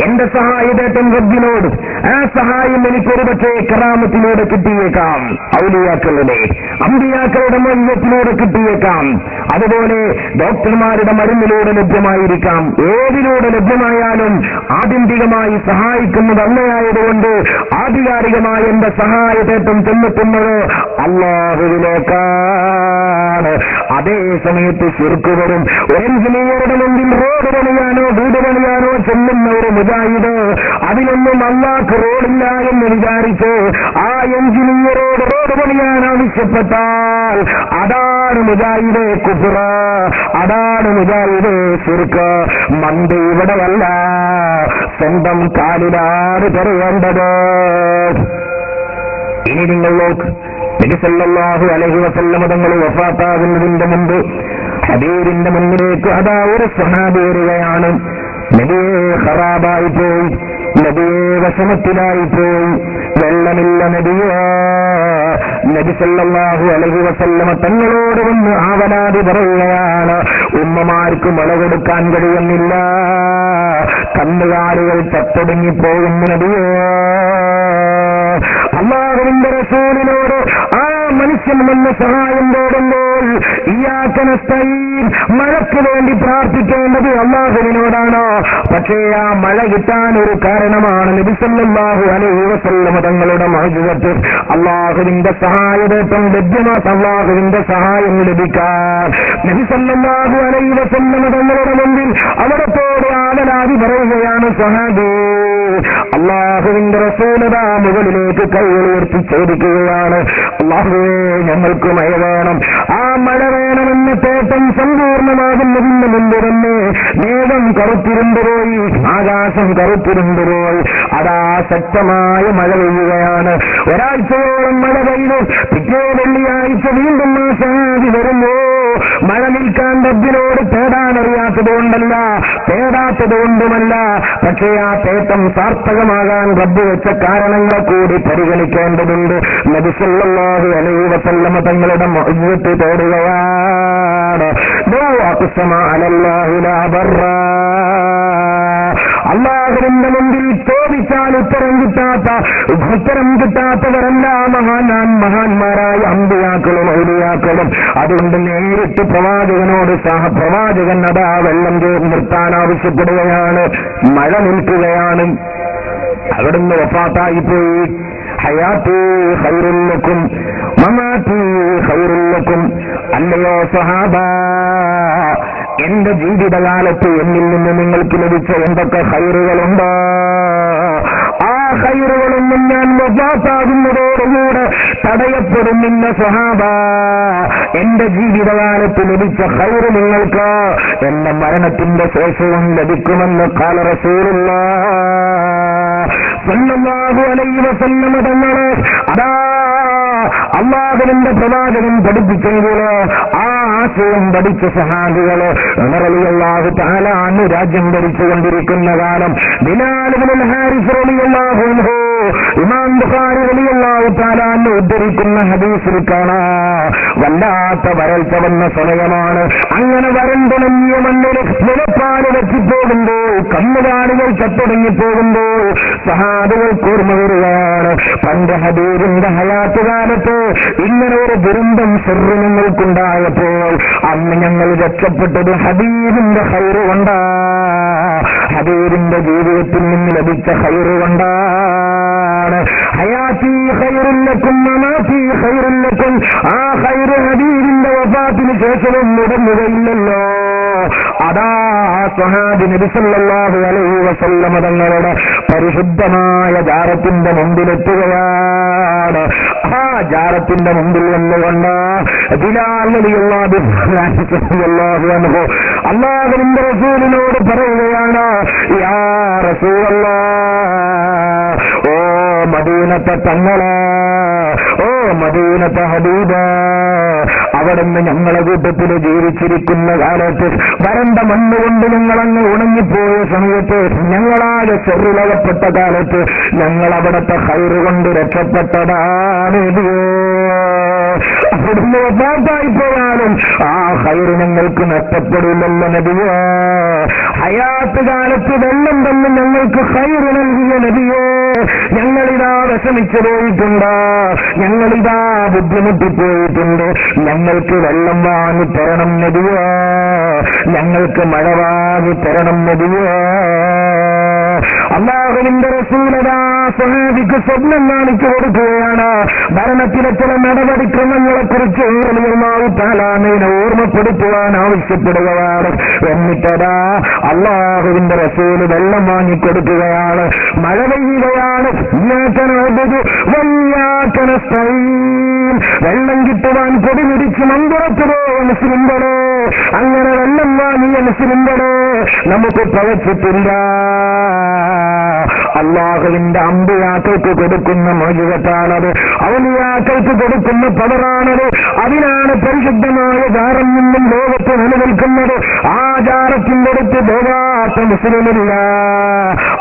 എന്റെ സഹായതേട്ടൻ റബ്ബിനോട് ആ സഹായം എനിക്കൊരു പക്ഷേ കറാമത്തിലൂടെ കിട്ടിയേക്കാം, ഔലിയാക്കളുടെ അമ്പിയാക്കളുടെ മയ്യത്തിലൂടെ കിട്ടിയേക്കാം, അതുപോലെ ഡോക്ടർമാരുടെ മരുന്നിലൂടെ ലഭ്യമായിരിക്കാം. ഏതിലൂടെ ലഭ്യമായാലും ആത്യന്തികമായി സഹായിക്കുന്നത് അല്ലയായതുകൊണ്ട് ആധികാരികമായ എന്റെ സഹായത്തേറ്റം ചെന്നെത്തുന്നത് അല്ലാഹുവിലേക്കാണ്. അതേ സമയത്ത് ശിർക്ക് വരും. ഒരു എഞ്ചിനീയറുടെ മുമ്പിൽ റോഡ് പണിയാനോ വീട് പണിയാനോ ചെല്ലുന്ന ഒരു മുജാഹിദ് അതിനൊന്നും അല്ലാഹ് റോഡില്ല എന്ന് വിചാരിച്ച് ആ എഞ്ചിനീയറോട് റോഡ് പണിയാൻ ആവശ്യപ്പെട്ടാൽ അതാണ് മുജാഹിദ് കുഫ്ർ, അതാണ് മുജാഹിദ് ശിർക്ക്. മന്ത് ഇവിടെയല്ല, സ്വന്തം കാലിലാണ് പറയേണ്ടത്. ഇനി നിങ്ങൾ നോക്ക്, നബി സല്ലല്ലാഹു അലൈഹി വസല്ലം തങ്ങൾ വഫാത്താകുന്നതിന്റെ മുമ്പ് ഹബീബിന്റെ മുന്നിലേക്ക് അതാ ഒരു സ്വഹാബി വരികയാണ്. നബിയെ ഖറാബായി പോയി, നബിയെ വിഷമത്തിലായി പോയി, വെള്ളമില്ല നബിയെ. നബി സല്ലല്ലാഹു അലൈഹി വസല്ലം തങ്ങളോട് വന്ന് ആവലാതി പറയുകയാണ്. ഉമ്മമാർക്ക് മഴ കൊടുക്കാൻ കഴിയുന്നില്ല, കന്നുകാലികൾ ചത്തൊടുങ്ങിപ്പോകുന്നു നബിയെ. അല്ലാഹുവിന്റെ റസൂലിനോട് ആ മനുഷ്യൻ വന്ന് സഹായം തേടുമ്പോൾ ഇയ്യാക നസ്തഈൻ, മഴയ്ക്ക് വേണ്ടി പ്രാർത്ഥിക്കേണ്ടത് അല്ലാഹുവിനോടാണ്. പക്ഷേ ആ മഴ കിട്ടാൻ ഒരു കാരണമാണ് നബി സല്ലല്ലാഹു അലൈഹി വസല്ലം തങ്ങളുടെ മഅ്ജിസത്ത്. അല്ലാഹുവിന്റെ സഹായത്തേറ്റം ലഭ്യമാക്കാൻ, അല്ലാഹുവിന്റെ സഹായം ലഭിക്കാൻ നബി സല്ലല്ലാഹു അലൈഹി വസല്ലം തങ്ങളുടെ മുമ്പിൽ അവിടത്തോട് ആവലാതി പറയുകയാണ് സ്വഹാബി. അല്ലാഹുവിന്റെ റസൂലതാ മുകളിലേക്ക് കൈ ഉയർത്തി ചോദിക്കുകയാണ്, അല്ലാഹുവേ ഞങ്ങൾക്ക് മഴ വേണം. ആ മഴ വേണമെന്ന തേട്ടം സമ്പൂർണ്ണമാകുന്നതിന് മുമ്പ് തന്നെ മേഘം കറുത്തിരുണ്ടുപോയി, ആകാശം കറുത്തിരുണ്ടുപോയി. അതാ ശക്തമായ മഴ പെയ്യുകയാണ്. ഒരാഴ്ചയോളം മഴ പെയ്തു. പിറ്റേ വെള്ളിയാഴ്ച വീണ്ടും ആ സഹാബി വരുമ്പോ മഴ നിൽക്കാൻ റബ്ബിനോട് തേടാനറിയാത്തതുകൊണ്ടല്ല, തേടാത്തതുകൊണ്ടുമല്ല, പക്ഷേ ആ തേട്ടം സാർത്ഥകമാകാൻ റബ്ബ് വെച്ച കാരണങ്ങൾ കൂടി പരിഗണിക്കേണ്ടതുണ്ട്. നബി സല്ലല്ലാഹു അലൈഹി വസല്ലം തങ്ങളുടെ മഅ്ജിസത്ത് തേടുകയാണ്. ലൗ അഖ്സമ അലല്ലാഹി ലാ ബർറാ, അല്ലാഹുവിന്റെ മുമ്പിൽ ചോദിച്ചാൽ ഉത്തരം കിട്ടാത്തവരല്ല മഹാന്മാരായ അമ്പിയാക്കളും ഔലിയാക്കളും. അതുകൊണ്ട് നേരിട്ട് പ്രവാചകനോട് പ്രവാചകൻ അതാ വെള്ളം നിർത്താൻ ആവശ്യപ്പെടുകയാണ്. മഴ നിൽക്കുകയാണ്. അവിടുന്ന് വഫാത്തായിപ്പോയി. ഹയാത്തി ഖൈറുൽ ലക്കും മമാത്തി ഖൈറുൽ ലക്കും. അല്ലയോ സ്വഹാബാ, എന്റെ ജീവിതകാലത്ത് എന്നിൽ നിന്ന് നിങ്ങൾക്ക് ലഭിച്ച എന്തൊക്കെ ഖൈറുകളുണ്ടോ ആ ഖൈറുകളൊന്നും ഞാൻ വഫാത്താകുന്നതോടുകൂടെ തടയപ്പെടുന്നില്ല സ്വഹാബാ. എന്റെ ജീവിതകാലത്ത് ലഭിച്ച ഖൈറ് നിങ്ങൾക്ക് എന്റെ മരണത്തിന്റെ ശേഷവും ലഭിക്കുമെന്ന് ഖാല റസൂലുള്ളാഹ് സല്ലല്ലാഹു അലൈഹി വസല്ലം തങ്ങളെ അതാ അല്ലാഹുവിന്റെ പ്രവാചകൻ പഠിപ്പിച്ചെങ്കിലോ ആ ആശയം പഠിച്ച സഹാബികള് ഉമർ റളിയല്ലാഹു തആല അൻഹു രാജ്യം ഭരിച്ചുകൊണ്ടിരിക്കുന്ന കാലം, ബിലാൽ ഇബ്നുൽ ഹാരിസ് റളിയല്ലാഹു അൻഹു, ഇമാം ബുഖാരി റളിയല്ലാഹു തആല അൻഹു ഉദ്ധരിക്കുന്ന ഹദീസിൽ കാണാം വല്ലാത്ത വരൾച്ച വന്ന സമയമാണ്. അങ്ങനെ വരണ്ടുണങ്ങിയ മണ്ണിൽ മുലപ്പാല് വെച്ചിപ്പോകുമ്പോൾ, കന്നുകാലികൾ ചത്തൊടുങ്ങിപ്പോകുമ്പോൾ സഹാബികൾ കൂർമ്മ വരികയാണ്. പണ്ട് ഹബീബിന്റെ ഹയാത്ത് കാലത്ത് ഇങ്ങനെ ഒരു ദുരന്തം ശർറ് ഞങ്ങൾക്കുണ്ടായപ്പോൾ അന്ന് ഞങ്ങൾ രക്ഷപ്പെട്ടത് ഹബീബിന്റെ ഖൈറ് കൊണ്ടാ, ഹബീബിന്റെ ജീവിതത്തിൽ നിന്ന് ലഭിച്ച ഖൈറ് കൊണ്ടാണ്. ഹയാത്തി ഖൈറുൽ ലക്കും മമാത്തി ഖൈറുൽ ലക്കും. ആ ഖൈറ് ഹബീബിന്റെ വഫാത്തിന് ശേഷവും മുടങ്ങുകയില്ലല്ലോ. അതാ സ്വഹാബി നബി സല്ലല്ലാഹു അലൈഹി വസല്ലം തങ്ങളുടെ പരിശുദ്ധമായ ജാറത്തിന്റെ മുമ്പിലെത്തുകയാണ്. ആ ജാറത്തിന്റെ മുമ്പിൽ വന്നുകൊണ്ട് ബിലാൽ റളിയല്ലാഹു അൻഹു അല്ലാഹുവിന്റെ റസൂലിനോട് പറയുകയാണ്, യാ റസൂലല്ലാഹ്, ഓ മദീനത്തെ തങ്ങളെ, ഓ മദീനത്തെ ഹബീബ്, അവിടുന്ന് ഞങ്ങളെ കൂട്ടത്തിൽ ജീവിച്ചിരിക്കുന്ന കാലത്ത് വരണ്ട മണ്ണുകൊണ്ട് ഞങ്ങളങ്ങ് ഉണങ്ങിപ്പോയ സമയത്ത്, ഞങ്ങളാകെ ചെറുലകപ്പെട്ട കാലത്ത് ഞങ്ങൾ അവിടുത്തെ ഖൈറ് കൊണ്ട് രക്ഷപ്പെട്ടതാണ്. ആ മരണപ്പെടുന്ന വഫാത്തായിപ്പോയാലും ആ ഖൈറ് ഞങ്ങൾക്ക് നഷ്ടപ്പെടില്ലല്ലോ നബിയേ. ഹയാത്ത് കാലത്ത് വെള്ളം തന്ന് ഞങ്ങൾക്ക് ഖൈറ് നൽകിയ നബിയേ, ഞങ്ങളിതാ വിഷമിച്ചു പോയിട്ടുണ്ട്, ഞങ്ങളിതാ ബുദ്ധിമുട്ടിപ്പോയിട്ടുണ്ട്, ഞങ്ങൾക്ക് വെള്ളം വാങ്ങി തരണം നബിയേ, ഞങ്ങൾക്ക് മഴ വാങ്ങി തരണം നബിയേ. അല്ലാഹുവിന്റെ റസൂലതാ സ്വഹാബിക്ക് സ്വപ്നം കാണിച്ചു കൊടുക്കുകയാണ്. ഭരണത്തിലെ ചില നടപടിക്രമങ്ങളെ കുറിച്ച് താലാമിനെ ഓർമ്മപ്പെടുത്തുവാൻ ആവശ്യപ്പെടുകയാണ്. എന്നിട്ടതാ അല്ലാഹുവിന്റെ റസൂല് വെള്ളം വാങ്ങിക്കൊടുക്കുകയാണ്. മഴ പെയ്യുകയാണ്. വെള്ളം കിട്ടുവാൻ കൊടിപിടിച്ച് മമ്പുറത്ത് പോയ മുസ്ലിംകളെ, അങ്ങനെ വെള്ളം വാങ്ങിയ മുസ്ലിംകളെ നമുക്ക് പഴച്ചിട്ടില്ല. അല്ലാഹുവിന്റെ അമ്പിയാക്കൾക്ക് കൊടുക്കുന്ന മോചികത്താണത്, ഔലിയാക്കൾക്ക് കൊടുക്കുന്ന പവറാണത്. അതിനാണ് പരിശുദ്ധമായ ജാറം നിന്നും ലോകത്ത് നിലനിൽക്കുന്നത്. ആ ജാറത്തിന്റെ അടുത്ത് പോകാത്ത മുസ്ലിമില്ല.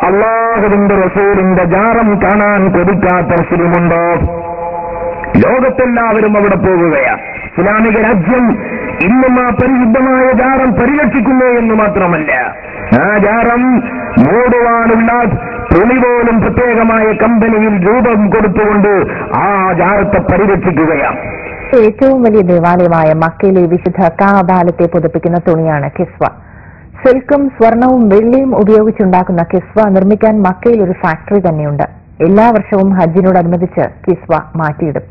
അല്ലാഹുവിന്റെ റസൂലിന്റെ ജാറം കാണാൻ കൊതിക്കാത്ത മുസ്ലിമുണ്ടോ? ലോകത്തെല്ലാവരും അവിടെ പോകുകയാണ്. ഇസ്ലാമിക രാജ്യം ഇന്നും ആ പരിശുദ്ധമായ ജാറം പരിരക്ഷിക്കുന്നു എന്ന് മാത്രമല്ല, ആ ജാറം മൂടുവാനുള്ള തുണി പോലും പ്രത്യേകമായ കമ്പനിയിൽ രൂപം കൊടുത്തുകൊണ്ട് ആ ജാറത്തെ പരിരക്ഷിക്കുകയാണ്. ഏറ്റവും വലിയ ദേവാലയമായ മക്കയിലെ വിശുദ്ധ കാബാലത്തെ പുതുപ്പിക്കുന്ന തുണിയാണ് കിസ്വ. സിൽക്കും സ്വർണവും വെള്ളിയും ഉപയോഗിച്ചുണ്ടാക്കുന്ന കിസ്വ നിർമ്മിക്കാൻ മക്കയിൽ ഒരു ഫാക്ടറി തന്നെയുണ്ട്. എല്ലാ വർഷവും ഹജ്ജിനോടനുബന്ധിച്ച് കിസ്വ മാറ്റിയിടും.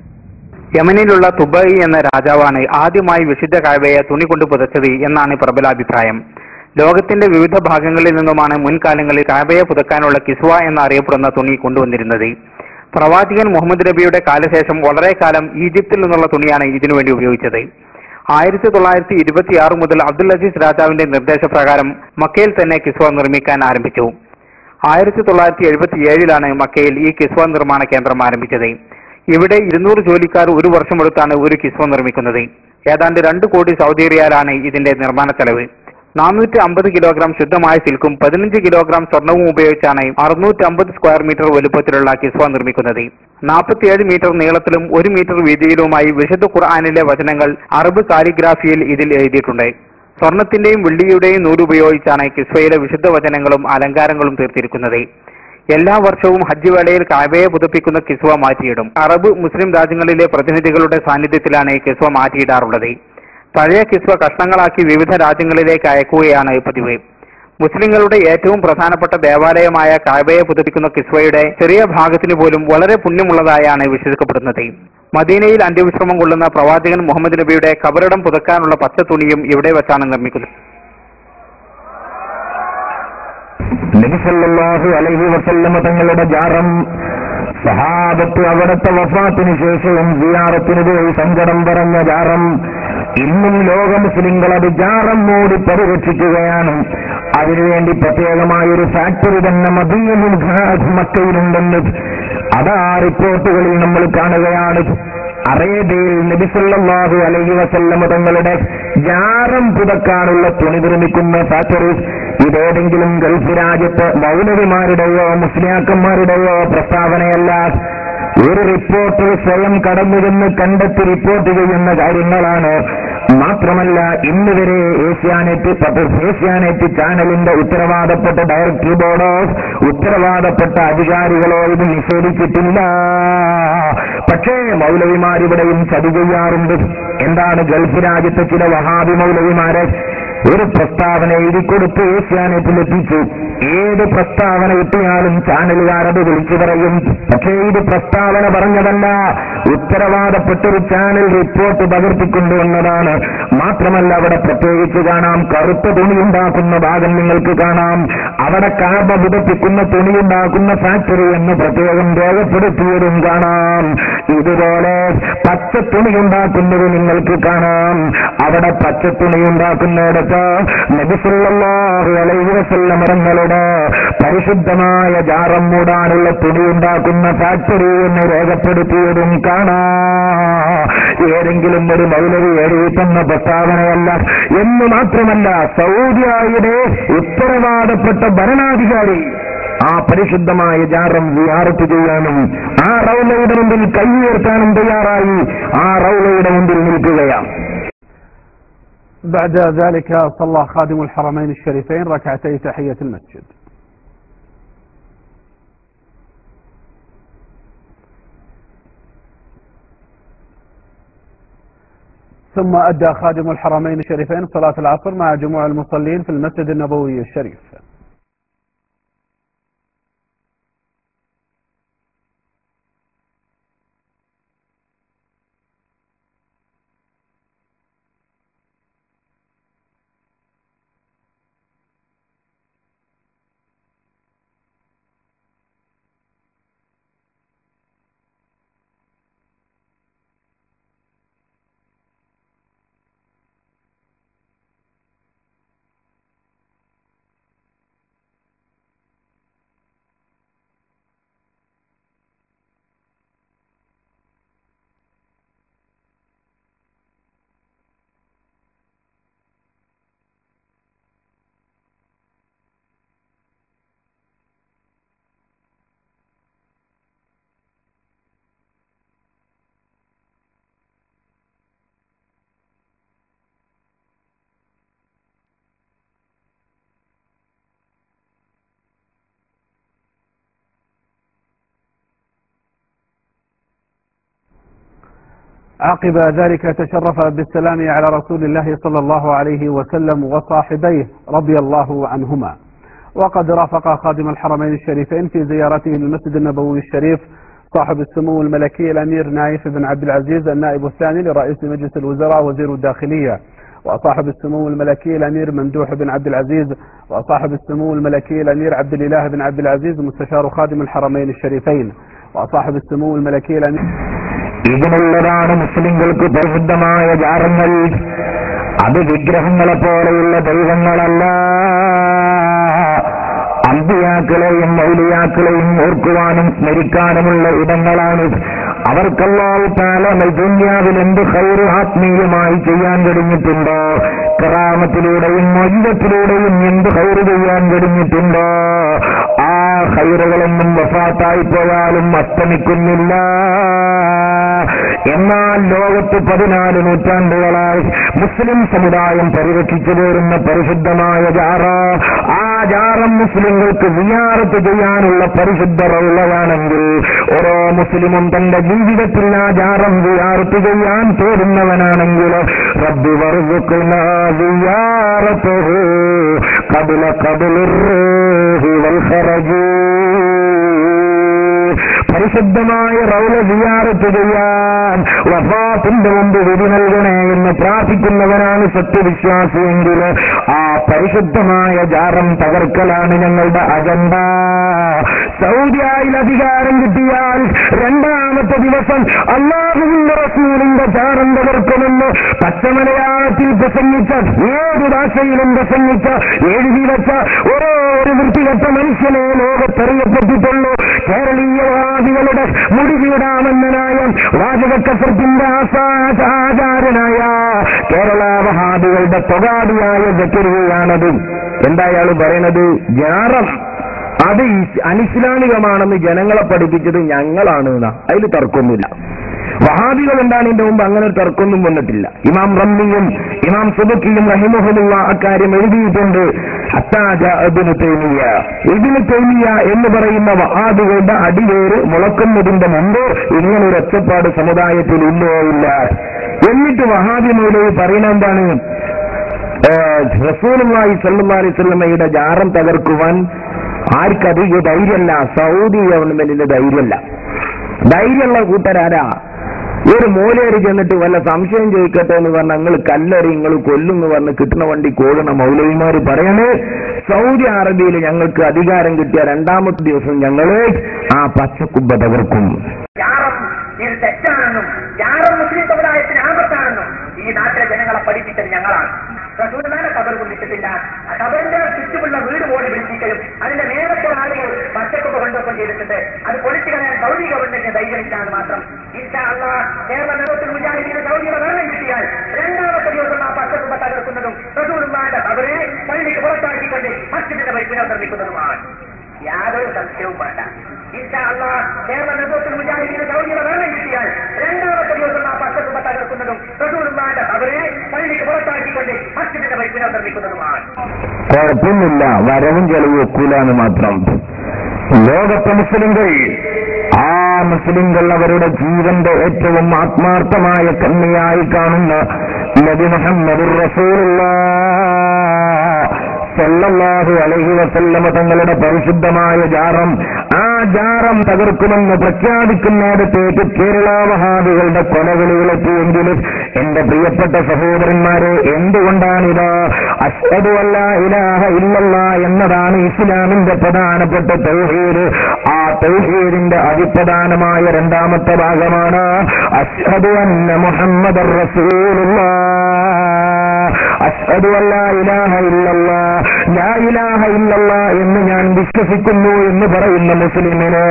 യമനിലുള്ള തുബൈ എന്ന രാജാവാണ് ആദ്യമായി വിശുദ്ധ കഅബയെ തുണി കൊണ്ട് പുതച്ചത് എന്നാണ് പ്രബലാഭിപ്രായം. ലോകത്തിന്റെ വിവിധ ഭാഗങ്ങളിൽ നിന്നുമാണ് മുൻകാലങ്ങളിൽ കഅബയെ പുതക്കാനുള്ള കിസ്വ എന്നറിയപ്പെടുന്ന തുണി കൊണ്ടുവന്നിരുന്നത്. പ്രവാചകൻ മുഹമ്മദ് നബിയുടെ കാലശേഷം വളരെ കാലം ഈജിപ്തിൽ നിന്നുള്ള തുണിയാണ് ഇതിനുവേണ്ടി ഉപയോഗിച്ചത്. 1926 മുതൽ അബ്ദുൽ അസീസ് രാജാവിന്റെ നിർദ്ദേശപ്രകാരം മക്കയിൽ തന്നെ കിസ്വ നിർമ്മിക്കാൻ ആരംഭിച്ചു. 1977 മക്കയിൽ ഈ കിസ്വ നിർമ്മാണ കേന്ദ്രം ആരംഭിച്ചത്. ഇവിടെ 200 ജോലിക്കാർ ഒരു വർഷമെടുത്താണ് ഒരു കിസ്വ നിർമ്മിക്കുന്നത്. ഏതാണ്ട് 2 കോടി സൗദി റിയാലാണ് ഇതിന്റെ നിർമ്മാണ ചെലവ്. 450 കിലോഗ്രാം ശുദ്ധമായ സിൽക്കും 15 കിലോഗ്രാം സ്വർണവും ഉപയോഗിച്ചാണ് 650 സ്ക്വയർ മീറ്റർ വലുപ്പത്തിലുള്ള കിസ്വ നിർമ്മിക്കുന്നത്. 47 മീറ്റർ നീളത്തിലും 1 മീറ്റർ വീതിയിലുമായി വിശുദ്ധ ഖുർആനിലെ വചനങ്ങൾ അറബ് കാലിഗ്രാഫിയിൽ ഇതിൽ എഴുതിയിട്ടുണ്ട്. സ്വർണത്തിന്റെയും വെള്ളിയുടെയും നൂലുപയോഗിച്ചാണ് കിസ്വയിലെ വിശുദ്ധ വചനങ്ങളും അലങ്കാരങ്ങളും തീർത്തിരിക്കുന്നത്. എല്ലാ വർഷവും ഹജ്ജ് വേളയിൽ കഅബയെ പുതുപ്പിക്കുന്ന കിസ്വ മാറ്റിയിടും. അറബ് മുസ്ലിം രാജ്യങ്ങളിലെ പ്രതിനിധികളുടെ സാന്നിധ്യത്തിലാണ് കിസ്വ മാറ്റിയിടാറുള്ളത്. പഴയ കിസ്വ കഷ്ണങ്ങളാക്കി വിവിധ രാജ്യങ്ങളിലേക്ക് അയക്കുകയാണ് പതിവ്. മുസ്ലിങ്ങളുടെ ഏറ്റവും പ്രധാനപ്പെട്ട ദേവാലയമായ കഅബയെ പുതുപ്പിക്കുന്ന കിസ്വയുടെ ചെറിയ ഭാഗത്തിന് പോലും വളരെ പുണ്യമുള്ളതായാണ് വിശ്വസിക്കപ്പെടുന്നത്. മദീനയിൽ അന്ത്യവിശ്രമം കൊള്ളുന്ന പ്രവാചകൻ മുഹമ്മദ് നബിയുടെ ഖബറിടം പുതുക്കാനുള്ള പച്ച തുണിയും ഇവിടെ വെച്ചാണ് നിർമ്മിക്കുന്നത്. നബി സല്ലല്ലാഹു അലൈഹി വസല്ലമ തങ്ങളുടെ ജാറം സഹാബത്ത് അവിടുത്തെ വഫാത്തിന് ശേഷവും സിയാറത്തിന് പോയി സങ്കടം പറഞ്ഞ ജാറം ഇന്നും ലോക മുസ്ലിങ്ങൾ അത് ജാറം മൂടി പരിരക്ഷിക്കുകയാണ്. അതിനുവേണ്ടി പ്രത്യേകമായൊരു ഫാക്ടറി തന്നെ മദീനയിൽ മക്കയിലുണ്ടെന്ന് അതാ റിപ്പോർട്ടുകളിൽ നമ്മൾ കാണുകയാണ്. അറേബ്യയിൽ നബി സല്ലല്ലാഹു അലൈഹി വസല്ലമ തങ്ങളുടെ ജാറം പുതക്കാനുള്ള തുണി നിർമ്മിക്കുന്ന ഫാക്ടറി ഇതേതെങ്കിലും ഗൾഫ് രാജ്യത്ത് മൗലവിമാരുടെയോ മുസ്ലിയാക്കന്മാരുടെയോ പ്രസ്താവനയല്ല. ഒരു റിപ്പോർട്ടർ സ്വയം കടന്നുവെന്ന് കണ്ടെത്തി റിപ്പോർട്ട് ചെയ്യുന്ന കാര്യങ്ങളാണ്. മാത്രമല്ല ഇന്നുവരെ ഏഷ്യാനെറ്റ് ചാനലിന്റെ ഉത്തരവാദപ്പെട്ട ഡയറക്ടർ ബോർഡോ ഉത്തരവാദപ്പെട്ട അധികാരികളോ ഇത് നിഷേധിച്ചിട്ടില്ല. പക്ഷേ മൗലവിമാരിവിടെയും ചതി ചെയ്യാറുണ്ട്. എന്താണ്? ഗൾഫ് രാജ്യത്തെ ചില വഹാബി മൗലവിമാരെ ഒരു പ്രസ്താവന എഴുതിക്കൊടുത്ത് ഏഷ്യാനെറ്റിലെത്തിച്ചു. ഏത് പ്രസ്താവന കിട്ടിയാലും ചാനലുകാരത് വിളിച്ചു പറയും. പക്ഷേ ഇത് പ്രസ്താവന പറഞ്ഞതല്ല, ഉത്തരവാദപ്പെട്ടൊരു ചാനൽ റിപ്പോർട്ട് പകർത്തിക്കൊണ്ടുവന്നതാണ്. മാത്രമല്ല അവിടെ പ്രത്യേകിച്ച് കാണാം, കറുത്ത തുണിയുണ്ടാക്കുന്ന ഭാഗം നിങ്ങൾക്ക് കാണാം. അവിടെ കഅബ പുതുപ്പിക്കുന്ന തുണിയുണ്ടാക്കുന്ന ഫാക്ടറി എന്ന് പ്രത്യേകം രേഖപ്പെടുത്തിയതും കാണാം. ഇതുപോലെ പച്ച തുണിയുണ്ടാക്കുന്നത് നിങ്ങൾക്ക് കാണാം. അവിടെ പച്ച തുണിയുണ്ടാക്കുന്നിടത്ത് നബി സല്ലല്ലാഹു അലൈഹി വസല്ലം തങ്ങളുടെ പരിശുദ്ധമായ ജാറം മൂടാനുള്ള തുണിയുണ്ടാക്കുന്ന ഫാക്ടറി എന്ന് രേഖപ്പെടുത്തിയതും കാണാം. ഏതെങ്കിലും ഒരു മൗലവി എഴുതി തന്ന പ്രസ്താവനയല്ല എന്ന് മാത്രമല്ല, സൗദിയുടെ ഉത്തരവാദപ്പെട്ട ഭരണാധികാരി ആ പരിശുദ്ധമായ ജാറം സിയാറത്ത് ചെയ്യാനും ആ റൗളയുടെ മുമ്പിൽ കൈയുയർത്താനും തയ്യാറായി ആ റൗളയുടെ മുമ്പിൽ നിൽക്കുകയാണ്. بعد ذلك صلى خادم الحرمين الشريفين ركعتي تحية المسجد. ثم أدى خادم الحرمين الشريفين صلاة العصر مع جموع المصلين في المسجد النبوي الشريف. عقب ذلك تشرف بالسلام على رسول الله صلى الله عليه وسلم وصاحبيه رضي الله عنهما. وقد رافق خادم الحرمين الشريفين في زيارته للمسجد النبوي الشريف صاحب السمو الملكي الأمير نايف بن عبد العزيز النائب الثاني لرئيس مجلس الوزراء وزير الداخلية، وصاحب السمو الملكي الأمير ممدوح بن عبد العزيز، وصاحب السمو الملكي الأمير عبد الإله بن عبد العزيز مستشار خادم الحرمين الشريفين، وصاحب السمو الملكي الأمير. ഇതിനുള്ളതാണ് മുസ്ലിങ്ങൾക്ക് പരിശുദ്ധമായ ജാറങ്ങൾ. അത് വിഗ്രഹങ്ങളെ പോലെയുള്ള ദൈവങ്ങളല്ല. അമ്പിയാക്കളെയും മൗലിയാക്കളെയും ഓർക്കുവാനും സ്മരിക്കാനുമുള്ള ഇടങ്ങളാണ്. അവർക്കല്ലാഹു തആല ദുനിയാവിൽ എന്ത് ഖൈറ് ആത്മീയമായി ചെയ്യാൻ കഴിഞ്ഞിട്ടുണ്ടോ, കറാമത്തിലൂടെയും മൊയ്യത്തിലൂടെയും എന്ത് ഖൈറ് ചെയ്യാൻ കഴിഞ്ഞിട്ടുണ്ടോ, ആ ഖൈറുകളൊന്നും വഫാത്തായി പോയാലും അസ്തമിക്കുന്നില്ല. എന്നാൽ ലോകത്ത് 14 നൂറ്റാണ്ടുകളായി മുസ്ലിം സമുദായം പരിരക്ഷിച്ചു പോരുന്ന പരിശുദ്ധമായ ജാറ, ആ ജാറം മുസ്ലിങ്ങൾക്ക് സിയാറത്ത് ചെയ്യാനുള്ള പരിശുദ്ധ റൗളയാണെങ്കിൽ ഓരോ മുസ്ലിമും തന്റെ ജീവിതത്തിൽ ആ ജാറം സിയാറത്ത് ചെയ്യാൻ തോന്നുന്നവനാണെങ്കിൽ റബ്ബി വർസുഖ്നാ സിയാറത്തുഹു ഖബ്ല ഖബ്ലിർ റൂഹി വൽ ഖറജി. പരിശുദ്ധമായ റൗള സിയാറത്ത് ചെയ്യാൻ വഫാത്തിന്റെ മുമ്പ് വിധി നൽകണേ എന്ന് പ്രാർത്ഥിക്കുന്നവനാണ് സത്യവിശ്വാസിയെങ്കിൽ ആ പരിശുദ്ധമായ ജാറം തകർക്കലാണ് ഞങ്ങളുടെ അജണ്ട. സൗദിയിൽ അധികാരം കിട്ടിയാൽ 2ാമത്തെ ദിവസം അല്ലാഹുവിന്റെ റസൂലിന്റെ ജാറം തകർക്കുമെന്ന് പച്ചമലയാളത്തിൽ പ്രസംഗിച്ച, ഏത് ഭാഷയിലും പ്രസംഗിച്ച, എഴുതി വെച്ച ഒരു വൃത്തികെട്ട മനുഷ്യനെ ലോകത്തറിയപ്പെട്ടിട്ടുള്ളൂ. കേരളീയവാദികളുടെ മുടിചൂടാമെന്ന ന്യായം വാചകക്കസത്തിന്റെ ആചാരനായ കേരള വഹാബികളുടെ തൊഗാടിയായ ജക്കരിയാണത്. എന്താ അയാൾ പറയണത്? ജാറം അത് അനിസ്ലാമികമാണെന്ന് ജനങ്ങളെ പഠിപ്പിച്ചത് ഞങ്ങളാണ് എന്നാ. അതിൽ തർക്കമൊന്നുമില്ല. വഹാബികൾ എന്താണ് ഇതിന്റെ മുമ്പ് അങ്ങനെ ഒരു തർക്കമൊന്നും വന്നിട്ടില്ല. ഇമാം റംലിയും ഇമാം സുബക്കിയും റഹിമഹുല്ല അക്കാര്യം എഴുതിയിട്ടുണ്ട്. ഇബ്നു തൈമിയ്യ എന്ന് പറയുന്ന വഹാബികളുടെ അടിവേര് മുളക്കുന്നതിന്റെ മുമ്പ് ഇങ്ങനെ ഒരു ഒച്ചപ്പാട് സമുദായത്തിൽ ഇല്ലോ ഇല്ല. എന്നിട്ട് വഹാബി മൗലവി പറയുന്നത് എന്താണ്? റസൂലുള്ളാഹി സ്വല്ലല്ലാഹു അലൈഹി വസല്ലമയുടെ ജാറം തകർക്കുവാൻ ആർക്കധികം ധൈര്യമല്ല. സൗദി ഗവൺമെന്റിന് ധൈര്യമല്ല. ധൈര്യമുള്ള കൂട്ടരാരാ? ഒരു മൂലയറി ചെന്നിട്ട് വല്ല സംശയം ചോദിക്കട്ടെ എന്ന് പറഞ്ഞാൽ നിങ്ങൾ കല്ലെറി, നിങ്ങൾ കൊല്ലുന്ന് പറഞ്ഞ് കിട്ടുന്ന വണ്ടി കോടണ മൗലവിമാര് പറയണേ, സൗദി അറേബ്യയിൽ ഞങ്ങൾക്ക് അധികാരം കിട്ടിയ 2ാമത്തെ ദിവസം ഞങ്ങള് ആ പച്ചക്കുബ്ബ തകർക്കും. ഇത് തെറ്റാണെന്നും ജാറം മുസ്ലിം സമുദായത്തിന് ആപത്താണെന്നും ഈ നാട്ടിലെ ജനങ്ങളെ പഠിപ്പിച്ചത് ഞങ്ങളാണ്. റസൂലുള്ളാഹിനെ ഖബർ കൊണ്ടിട്ടില്ല. ഖബറിന്റെ ചുറ്റുമുള്ള വീട് പോലും വിളിപ്പിക്കലും അതിന്റെ നേരത്തെ ആളുകൾ പച്ചക്കുപ്പ കൊണ്ടൊപ്പം ചെയ്തിട്ടുണ്ട്. അത് പൊളിച്ചു കളയാൻ സൗദി ഗവൺമെന്റിന് ധൈര്യമില്ലാതെ മാത്രം. ഇൻഷാ അല്ലാഹ് കേരള നേതൃത്വത്തിൽ മുജാഹിദീന് സൗദിയുടെ ഭരണം കിട്ടിയാൽ 2ാമത്തെ ദിവസം ആ പച്ചക്കുപ്പ തകർക്കുന്നതും റസൂലുള്ളാഹിന്റെ ഖബറിനെ പള്ളിക്ക് പുറത്താക്കിക്കൊണ്ട് മസ്ജിദിന്റെ പുനർനിർമ്മിക്കുന്നതുമാണ്. യാതൊരു സംശയവും വേണ്ട. ഇൻഷാ അല്ലാഹ് കേരള നേതൃത്വത്തിൽ മുജാഹിദീന് സൗദിയുടെ ഭരണം കിട്ടിയാൽ രണ്ടാമത്തെ ദിവസം ആ പക്കത്തുമ്പ തകർക്കുന്നതും റസൂലുള്ളാഹിന്റെ ഖബറിനെ പള്ളിക്ക് പുറത്താക്കിക്കൊണ്ട് മസ്ജിദിന്റെ പരിസരം നിർമ്മിക്കുന്നതുമാണ്. കുഴപ്പമൊന്നുമില്ല, വരവും ചെലവും ഒക്കൂല എന്ന് മാത്രം. ലോകത്തെ മുസ്ലിങ്ങൾ, ആ മുസ്ലിങ്ങൾ അവരുടെ ജീവന്റെ ഏറ്റവും ആത്മാർത്ഥമായ കണ്ണിയായി കാണുന്ന നബി മുഹമ്മദുർ റസൂലുള്ളാഹ് സല്ലല്ലാഹു അലൈഹി വസല്ലമ തങ്ങളുടെ പരിശുദ്ധമായ ജാറം, ആ ജാറം തകർക്കുമെന്ന് പ്രഖ്യാപിക്കുന്നിടത്തേക്ക് കേരള വഹാബികളുടെ കൊലവിളികളെത്തിയെങ്കിലും എന്റെ പ്രിയപ്പെട്ട സഹോദരന്മാരെ, എന്തുകൊണ്ടാണിത്? അശ്ഹദു അല്ലാ ഇലാഹ ഇല്ലല്ലാഹ് എന്നതാണ് ഇസ്ലാമിന്റെ പ്രധാനപ്പെട്ട തൗഹീദ്. ആ തൗഹീദിന്റെ അതിപ്രധാനമായ രണ്ടാമത്തെ ഭാഗമാണ് അശ്ഹദു അന്ന മുഹമ്മദർ റസൂലുള്ളാഹ്. അശ്ഹദു അല്ലാ ഇലാഹ ഇല്ലല്ലാഹ്, ലാ ഇലാഹ ഇല്ലല്ലാഹ് എന്ന് ഞാൻ വിശ്വസിക്കുന്നു എന്ന് പറയുന്ന മുസ്ലിമിന്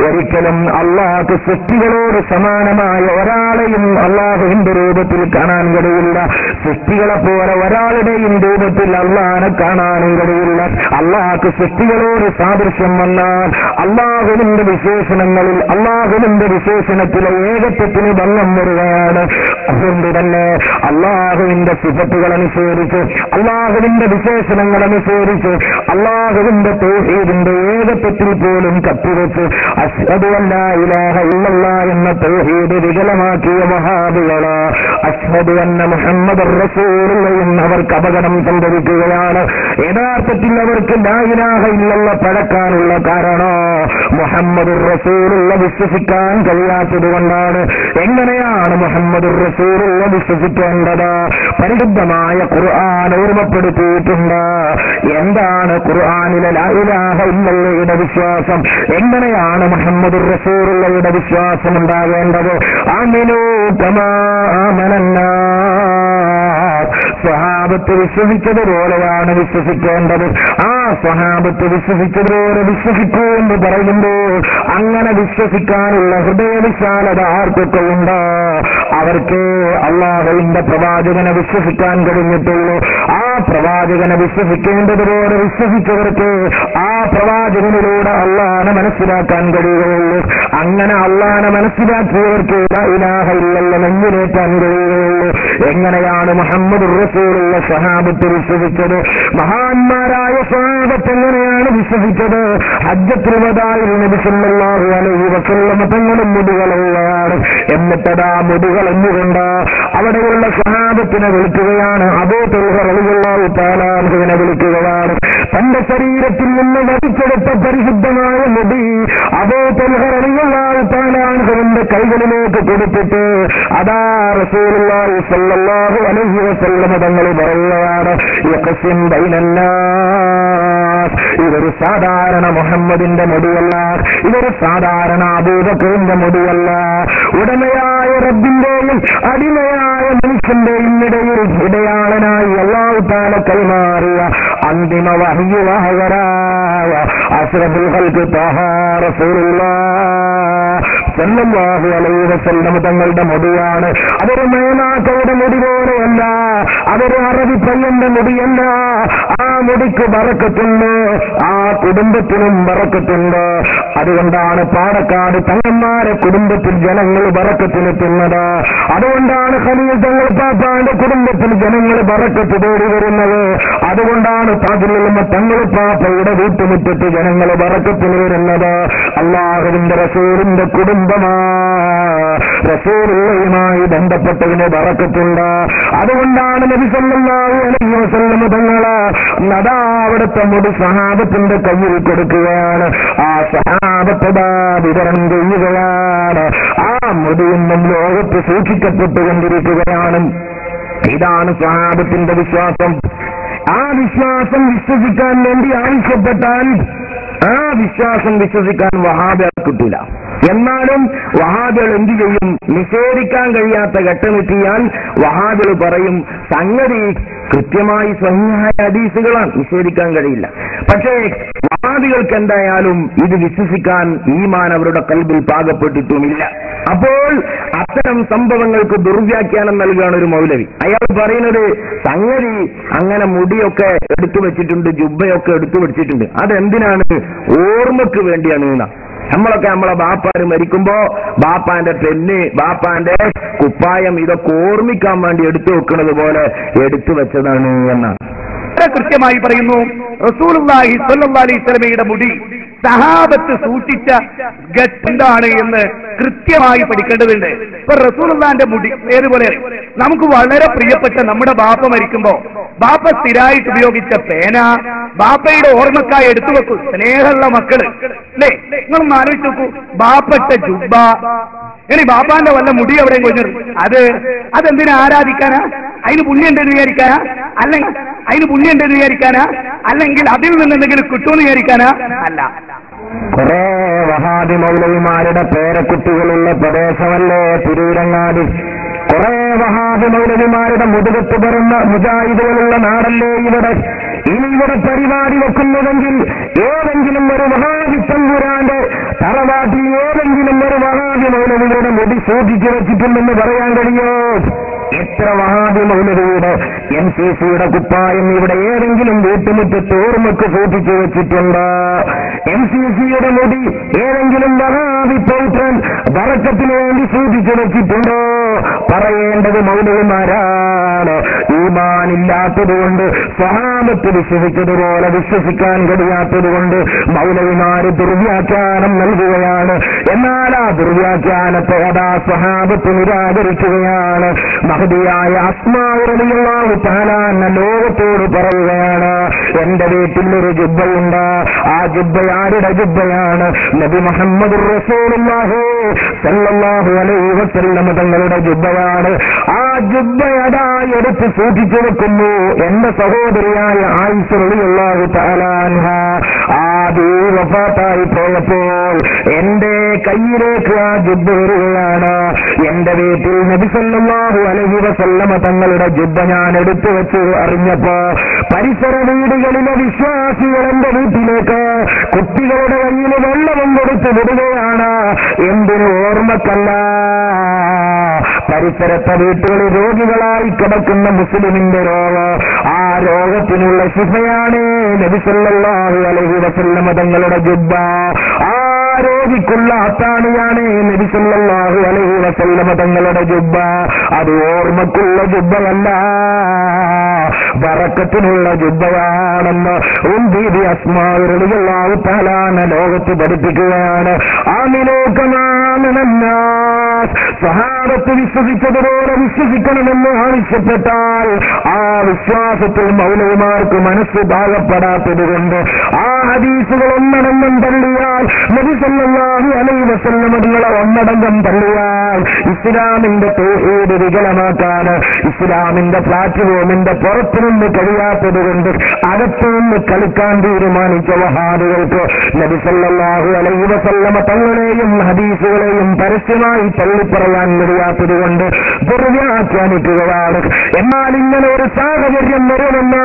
ഒരിക്കലും അള്ളാഹു സൃഷ്ടികളോട് സമാനമായ ഒരാളെയും അള്ളാഹുവിന്റെ രൂപത്തിൽ കാണാൻ കഴിയില്ല. സൃഷ്ടികളെ പോലെ ഒരാളുടെയും രൂപത്തിൽ അള്ളാഹിനെ കാണാനും കഴിയില്ല. അള്ളാഹു സൃഷ്ടികളോട് സാദൃശ്യം വന്നാൽ അള്ളാഹുവിന്റെ വിശേഷണങ്ങളിൽ, അള്ളാഹുവിന്റെ വിശേഷണത്തിലെ ഏകത്വത്തിന് ഭംഗം വരികയാണ്. അതുകൊണ്ട് തന്നെ അള്ളാഹുവിന്റെ സിഫത്തുകൾ അനുസരിച്ച്, അള്ളാഹുവിന്റെ വിശേഷണങ്ങൾ അനുസരിച്ച്, അള്ളാഹുവിന്റെ തൗഹീദിന്റെ ഏകത്വത്തിൽ പോലും കത്തിവെച്ച് അശ്ഹദു അല്ലാ ഇലാഹ ഇല്ലല്ലാഹ് എന്ന തൗഹീദ് വികലമാക്കിയ വഹാബികള് അശ്ഹദു അന്ന മുഹമ്മദർ റസൂലുള്ളാഹ് അവർക്ക് അപകടം സംഭവിക്കുകയാണ്. യഥാർത്ഥത്തിൽ അവർക്ക് ലാ ഇലാഹ ഇല്ലല്ലാഹ് പഴക്കാനുള്ള കാരണം മുഹമ്മദുർ റസൂലുള്ളാഹ് വിശ്വസിക്കാൻ കഴിയാത്തത് കൊണ്ടാണ്. എങ്ങനെയാണ് മുഹമ്മദുർ റസൂലുള്ളാഹ് വിശ്വസിക്കേണ്ടത്? പരിശുദ്ധമായ ഖുർആൻ ഓർമ്മപ്പെടുത്തിയിട്ടുണ്ട്. എന്താണ് ഖുർആനിലെ ലാ ഇലാഹ ഇല്ലല്ലാഹയുടെ വിശ്വാസം? എങ്ങനെയാണ് മുഹമ്മദുർ റസൂലുള്ളാഹിയുടെ വിശ്വാസം ഉണ്ടാകേണ്ടത്? ആമിനൂ കമാ ആമനന്നാസ്, സ്വഹാബത്ത് വിശ്വസിച്ചതുപോലെയാണ് വിശ്വസിക്കേണ്ടത്. ആ സ്വഹാബത്ത് വിശ്വസിച്ചതുപോലെ വിശ്വസിക്കൂ എന്ന് പറയുമ്പോൾ അങ്ങനെ വിശ്വസിക്കാനുള്ള ഹൃദയവിശാലത ആർക്കൊക്കെ ഉണ്ട്, അവർക്ക് അല്ലാഹുവിന്റെ പ്രവാചകനെ വിശ്വസിക്കാൻ കഴിഞ്ഞിട്ടുള്ളൂ. ആ പ്രവാചകനെ വിശ്വസിക്കേണ്ടതുപോലെ വിശ്വസിച്ചവർക്ക് ആ പ്രവാചകനിലൂടെ അള്ളാഹനെ മനസ്സിലാക്കാൻ കഴിയുകയുള്ളൂ. അങ്ങനെ അള്ളാഹനെ മനസ്സിലാക്കിയവർക്ക് ലാ ഇലാഹ ഇല്ലല്ലാഹ് നെഞ്ചിലേറ്റാൻ കഴിയുകയുള്ളൂ. എങ്ങനെയാണ് മുഹമ്മദുർ റസൂലുള്ളാഹി സ്വഹാബത്ത് വിശ്വസിച്ചത്? മഹാന്മാരായ സ്വഹാബത്ത് എങ്ങനെയാണ് വിശ്വസിച്ചത്? ഹജ്ജത്തുൽ വദാഇൽ നബി സല്ലല്ലാഹു അലൈഹി വസല്ലം തങ്ങളും മുടികളുള്ളതാണ്. എന്നിട്ടതാ മുടികളെന്നുകൊണ്ട് അവിടെയുള്ള സ്വഹാബത്തിനെ വിളിക്കുകയാണ്. അബൂ തൽഹ റളിയല്ലാഹു തആല അൻഹുവിനെ വിളിക്കുകയാണ്. തന്റെ ശരീരത്തിൽ നിന്ന് വലിച്ചെടുത്ത പരിശുദ്ധമായ മുടി അബൂ തൽഹ റളിയല്ലാഹു തആല അൻഹുവിന്റെ കൈകളിലേക്ക് കൊടുത്തിട്ട് അതാ റസൂലുള്ളാഹി സ്വല്ലല്ലാഹു അലൈഹി വസല്ലം തങ്ങൾ പറയുകയാണ്, യഖ്സിം ബൈനന്നാസ്, ഇതൊരു സാധാരണ മുഹമ്മദിന്റെ മുടിയല്ല, ഇതൊരു സാധാരണ അബൂബക്കറിന്റെ മുടിയല്ല. ഉടമയായ റബ്ബിന്റെയും അടിമയായ മനുഷ്യന്റെയും ഇടയിൽ ഇടയാളനായി അല്ലാഹു തആല കൈമാറിയ അന്തിമ വഹ്യു വഹയരായ അശ്റഫുൽ ഖൽഖ് ത്വഹ റസൂലുള്ളാഹി സല്ലല്ലാഹു അലൈഹി വസല്ലം തങ്ങളുടെ മുടിയാണ്. അതൊരു മേനാക്കയുടെ മുടി പോലെയല്ല, അതൊരു അറബി പയ്യന്റെ മുടിയല്ല. ആ മുടിക്ക് ബറക്കത്തുണ്ട്, ആ കുടുംബത്തിനും ബറക്കത്തുണ്ട്. അതുകൊണ്ടാണ് പാണക്കാട് തങ്ങന്മാരെ കുടുംബത്തിൽ ജനങ്ങൾ ബറക്കത്തിനെത്തുന്നത്. അതുകൊണ്ടാണ് ഖലീൽ തങ്ങൾ പാപ്പാന്റെ കുടുംബത്തിൽ ജനങ്ങൾ ബറക്കത്ത് തേടി വരുന്നത്. അതുകൊണ്ടാണ് താജുൽ ഉലമ തങ്ങൾ പാപ്പയുടെ വീട്ടുമുറ്റത്ത് ജനങ്ങൾ ബറക്കത്തിന് വരുന്നത്. അല്ലാഹുവിന്റെ റസൂലിന്റെ കുടുംബമാ, റസൂലുള്ളാഹിയുമായി ബന്ധപ്പെട്ടതിന് ബറക്കത്തുണ്ട്. അതുകൊണ്ടാണ് നബി സല്ലല്ലാഹു അലൈഹി വസല്ലം തങ്ങള് നദാ അവിടുത്തെ മുടി സഹാബത്തിന്റെ കയ്യിൽ കൊടുക്കുകയാണ്. ആ സഹാബത്തതാ വിതരണം ചെയ്യുകയാണ്. ആ മുടിയൊന്നും ലോകത്ത് സൂക്ഷിക്കപ്പെട്ടുകൊണ്ടിരിക്കുകയാണ്. ഇതാണ് സഹാബത്തിന്റെ വിശ്വാസം. ആ വിശ്വാസം വിശ്വസിക്കാൻ വേണ്ടി ആവശ്യപ്പെട്ടാൽ ആ വിശ്വാസം വിശ്വസിക്കാൻ വഹാബികൾ കിട്ടില്ല. എന്നാലും വഹാബികൾ എന്തു ചെയ്യും? നിഷേധിക്കാൻ കഴിയാത്ത ഘട്ടമെത്തിയാൽ വഹാബികൾ പറയും സംഗതി കൃത്യമായി സ്വഹീഹായ ഹദീസുകളാണ്, നിഷേധിക്കാൻ കഴിയില്ല. പക്ഷേ വഹാബികൾക്ക് എന്തായാലും ഇത് വിശ്വസിക്കാൻ ഈമാൻ അവരുടെ കൽബിൽ പാകപ്പെട്ടിട്ടുമില്ല. അപ്പോൾ അത്തരം സംഭവങ്ങൾക്ക് ദുർവ്യാഖ്യാനം നൽകുകയാണ് ഒരു മൗലവി. അയാൾ പറയുന്നത് സംഗതി അങ്ങനെ മുടിയൊക്കെ എടുത്തു വെച്ചിട്ടുണ്ട്, ജുബ്ബയൊക്കെ എടുത്തു വെച്ചിട്ടുണ്ട്, അതെന്തിനാണ്? ഓർമ്മക്ക് വേണ്ടിയാണ് എന്നാ. നമ്മളൊക്കെ നമ്മളെ ബാപ്പാര് മരിക്കുമ്പോ ബാപ്പാന്റെ പെന്ന്, ബാപ്പാന്റെ കുപ്പായം ഇതൊക്കെ ഓർമ്മിക്കാൻ വേണ്ടി എടുത്തു വെക്കുന്നത് പോലെ എടുത്തു വെച്ചതാണ് എന്നാണ്. കൃത്യമായി പറയുന്നു റസൂലുള്ളാഹി സ്വല്ലല്ലാഹു അലൈഹി വസല്ലമയുടെ മുടി സഹാബത്ത് സൂക്ഷിച്ച എന്താണ് എന്ന് കൃത്യമായി പഠിക്കേണ്ടതുണ്ട്. ഇപ്പൊ റസൂലുള്ളാഹിന്റെ മുടി ഏതുപോലെ നമുക്ക് വളരെ പ്രിയപ്പെട്ട നമ്മുടെ ബാപ്പ മരിക്കുമ്പോ ബാപ്പ സ്ഥിരമായിട്ട് ഉപയോഗിച്ച പേന ബാപ്പയുടെ ഓർമ്മക്കായി എടുത്തു വെക്കും. സ്നേഹമുള്ള മക്കള് അല്ലേ, നിങ്ങളൊന്ന് ആലോചിച്ച് നോക്കൂ. ബാപ്പട്ട ജുബ്ബ, ഇനി ബാപ്പാന്റെ വല്ല മുടി എവിടെയും കൊഞ്ഞു, അതെന്തിനാ ആരാധിക്കാനാ? അതിന് പുണ്യണ്ടെന്ന് വിചാരിക്കാനാ? അല്ലെങ്കിൽ അതിന് പുണ്യണ്ടെന്ന് വിചാരിക്കാനാ? അല്ലെങ്കിൽ അതിൽ നിന്ന് എന്തെങ്കിലും കിട്ടുമെന്ന് വിചാരിക്കാനാ? അല്ല. കുറെ വഹാബി മൗലവിമാരുടെ പേരക്കുട്ടികളുള്ള പ്രദേശമല്ലേ തിരൂരങ്ങാടി? കുറെ വഹാബി മൗലവിമാരുടെ മുതുകത്ത് പിറന്ന മുജാഹിദുകളുള്ള നാടല്ലേ ഇവിടെ? ഇനി ഇവിടെ പരിപാടി വെക്കുന്നതെങ്കിൽ ഏതെങ്കിലും ഒരു വഹാബി തമ്പുരാന്റെ തറവാട്ടിൽ ഏതെങ്കിലും ഒരു വഹാബി മൗലവിയുടെ മുടി സൂക്ഷിച്ചു വെച്ചിട്ടുണ്ടെന്ന് പറയാൻ കഴിയോ? എത്ര വഹാബി മൗലവിയുടെ MCCയുടെ കുപ്പായം ഇവിടെ ഏതെങ്കിലും വീട്ടുമുറ്റത്ത് ഓർമ്മക്ക് സൂക്ഷിച്ചു വെച്ചിട്ടുണ്ടോ? MCCയുടെ മുടി ഏതെങ്കിലും വഹാബി പൗത്രൻ ബറക്കത്തിന് വേണ്ടി സൂക്ഷിച്ചു വെച്ചിട്ടുണ്ടോ? പറയേണ്ടത് മൗലവിമാരാണ്. ഈമാനില്ലാത്തതുകൊണ്ട് സ്വഹാബത്ത് വിശ്വസിച്ചതുപോലെ വിശ്വസിക്കാൻ കഴിയാത്തതുകൊണ്ട് മൗലവിമാര് ദുർവ്യാഖ്യാനം നൽകുകയാണ്. എന്നാൽ ആ ദുർവ്യാഖ്യാനത്തെ അതാ സ്വഹാബത്ത് നിരാകരിക്കുകയാണ്. മഹദിയായ അസ്മാ റളിയല്ലാഹു തആല ലോകത്തോട് പറയുകയാണ്, എന്റെ വീട്ടിൽ ഒരു ജുബ്ബയുണ്ട്. ആ ജുബ്ബ ആരുടെ ജുബ്ബയാണ്? നബി മുഹമ്മദുർ റസൂലുള്ളാഹി സ്വല്ലല്ലാഹു അലൈഹി വസല്ലം തങ്ങളുടെ ജുബ്ബയാണ്. ആ ജുബ്ബ അതാ എടുത്ത് സൂക്ഷിച്ചു വെക്കുന്നു. എന്റെ സഹോദരിയായ ആയിഷ റളിയല്ലാഹു തആല അൻഹ ആദി വഫാത്തായി പോയപ്പോൾ എന്റെ കയ്യിലേക്ക് ആ ജുബ്ബ വരികയാണ്. എന്റെ വീട്ടിൽ നബി സല്ലല്ലാഹു അലൈഹി വസല്ലമ തങ്ങളുടെ ജുബ്ബ ഞാൻ എടുത്തു വെച്ച് അറിഞ്ഞപ്പോ പരിസര വീടുകളിലെ വിശ്വാസികൾ എന്റെ വീട്ടിലേക്ക് കുട്ടികളുടെ കയ്യിൽ വെള്ളവും കൊടുത്തു വിടുകയാണ്. എന്തിനു? ഓർമ്മക്കല്ല. പരിസരത്തെ വീട്ടുകളിൽ രോഗികളായി കിടക്കുന്ന മുസ്ലിമിന്റെ രോഗം, ആ രോഗത്തിനുള്ള ശിഫയാണ് നബി സല്ലല്ലാഹു അലൈഹി വസല്ലമ തങ്ങളുടെ ജുബ്ബ. ആ രോഗിക്കുള്ള അത്താണിയാണ് നബി സല്ലല്ലാഹു അലൈഹി വസല്ലമ തങ്ങളുടെ ജുബ്ബ. അത് ഓർമ്മക്കുള്ള ജുബ്ബയല്ല, ബറക്കത്തിനുള്ള ജുബ്ബയാണെന്ന് ബീബി അസ്മാ റളിയല്ലാഹു തആല ലോകത്ത് പഠിപ്പിക്കുകയാണ്. സ്വഹാബത്ത് വിശ്വസിച്ചതുപോലെ വിശ്വസിക്കണമെന്ന് ആവശ്യപ്പെട്ടാൽ ആ വിശ്വാസത്തിൽ മൗലവിമാർക്ക് മനസ്സ് ഭാഗപ്പെടാത്തത് കൊണ്ട് ആ ഹദീസുകൾ ഒന്നടങ്കം തള്ളിയാൽ, നബി സല്ലല്ലാഹു അലൈഹി വസല്ലം തങ്ങളെ ഒന്നടങ്കം തള്ളിയാൽ ഇസ്ലാമിന്റെ തൗഹീദ് വികലമാക്കാൻ ഇസ്ലാമിന്റെ പ്ലാറ്റ്ഫോമിന്റെ പുറത്തു നിന്ന് കഴിയാത്തത് കൊണ്ട് അകത്തുനിന്ന് കളിക്കാൻ തീരുമാനിച്ച വഹാബികൾക്ക് നബി സല്ലല്ലാഹു അലൈഹി വസല്ലം തങ്ങളെയും ഹദീസുകളെയും പരസ്യമായി തള്ളിപ്പറയാൻ കഴിയാത്തത് കൊണ്ട് ദുർവ്യാഖ്യാനിക്കുകയാണ്. എന്നാൽ ഇങ്ങനെ ഒരു സാഹചര്യം വരുമെന്ന്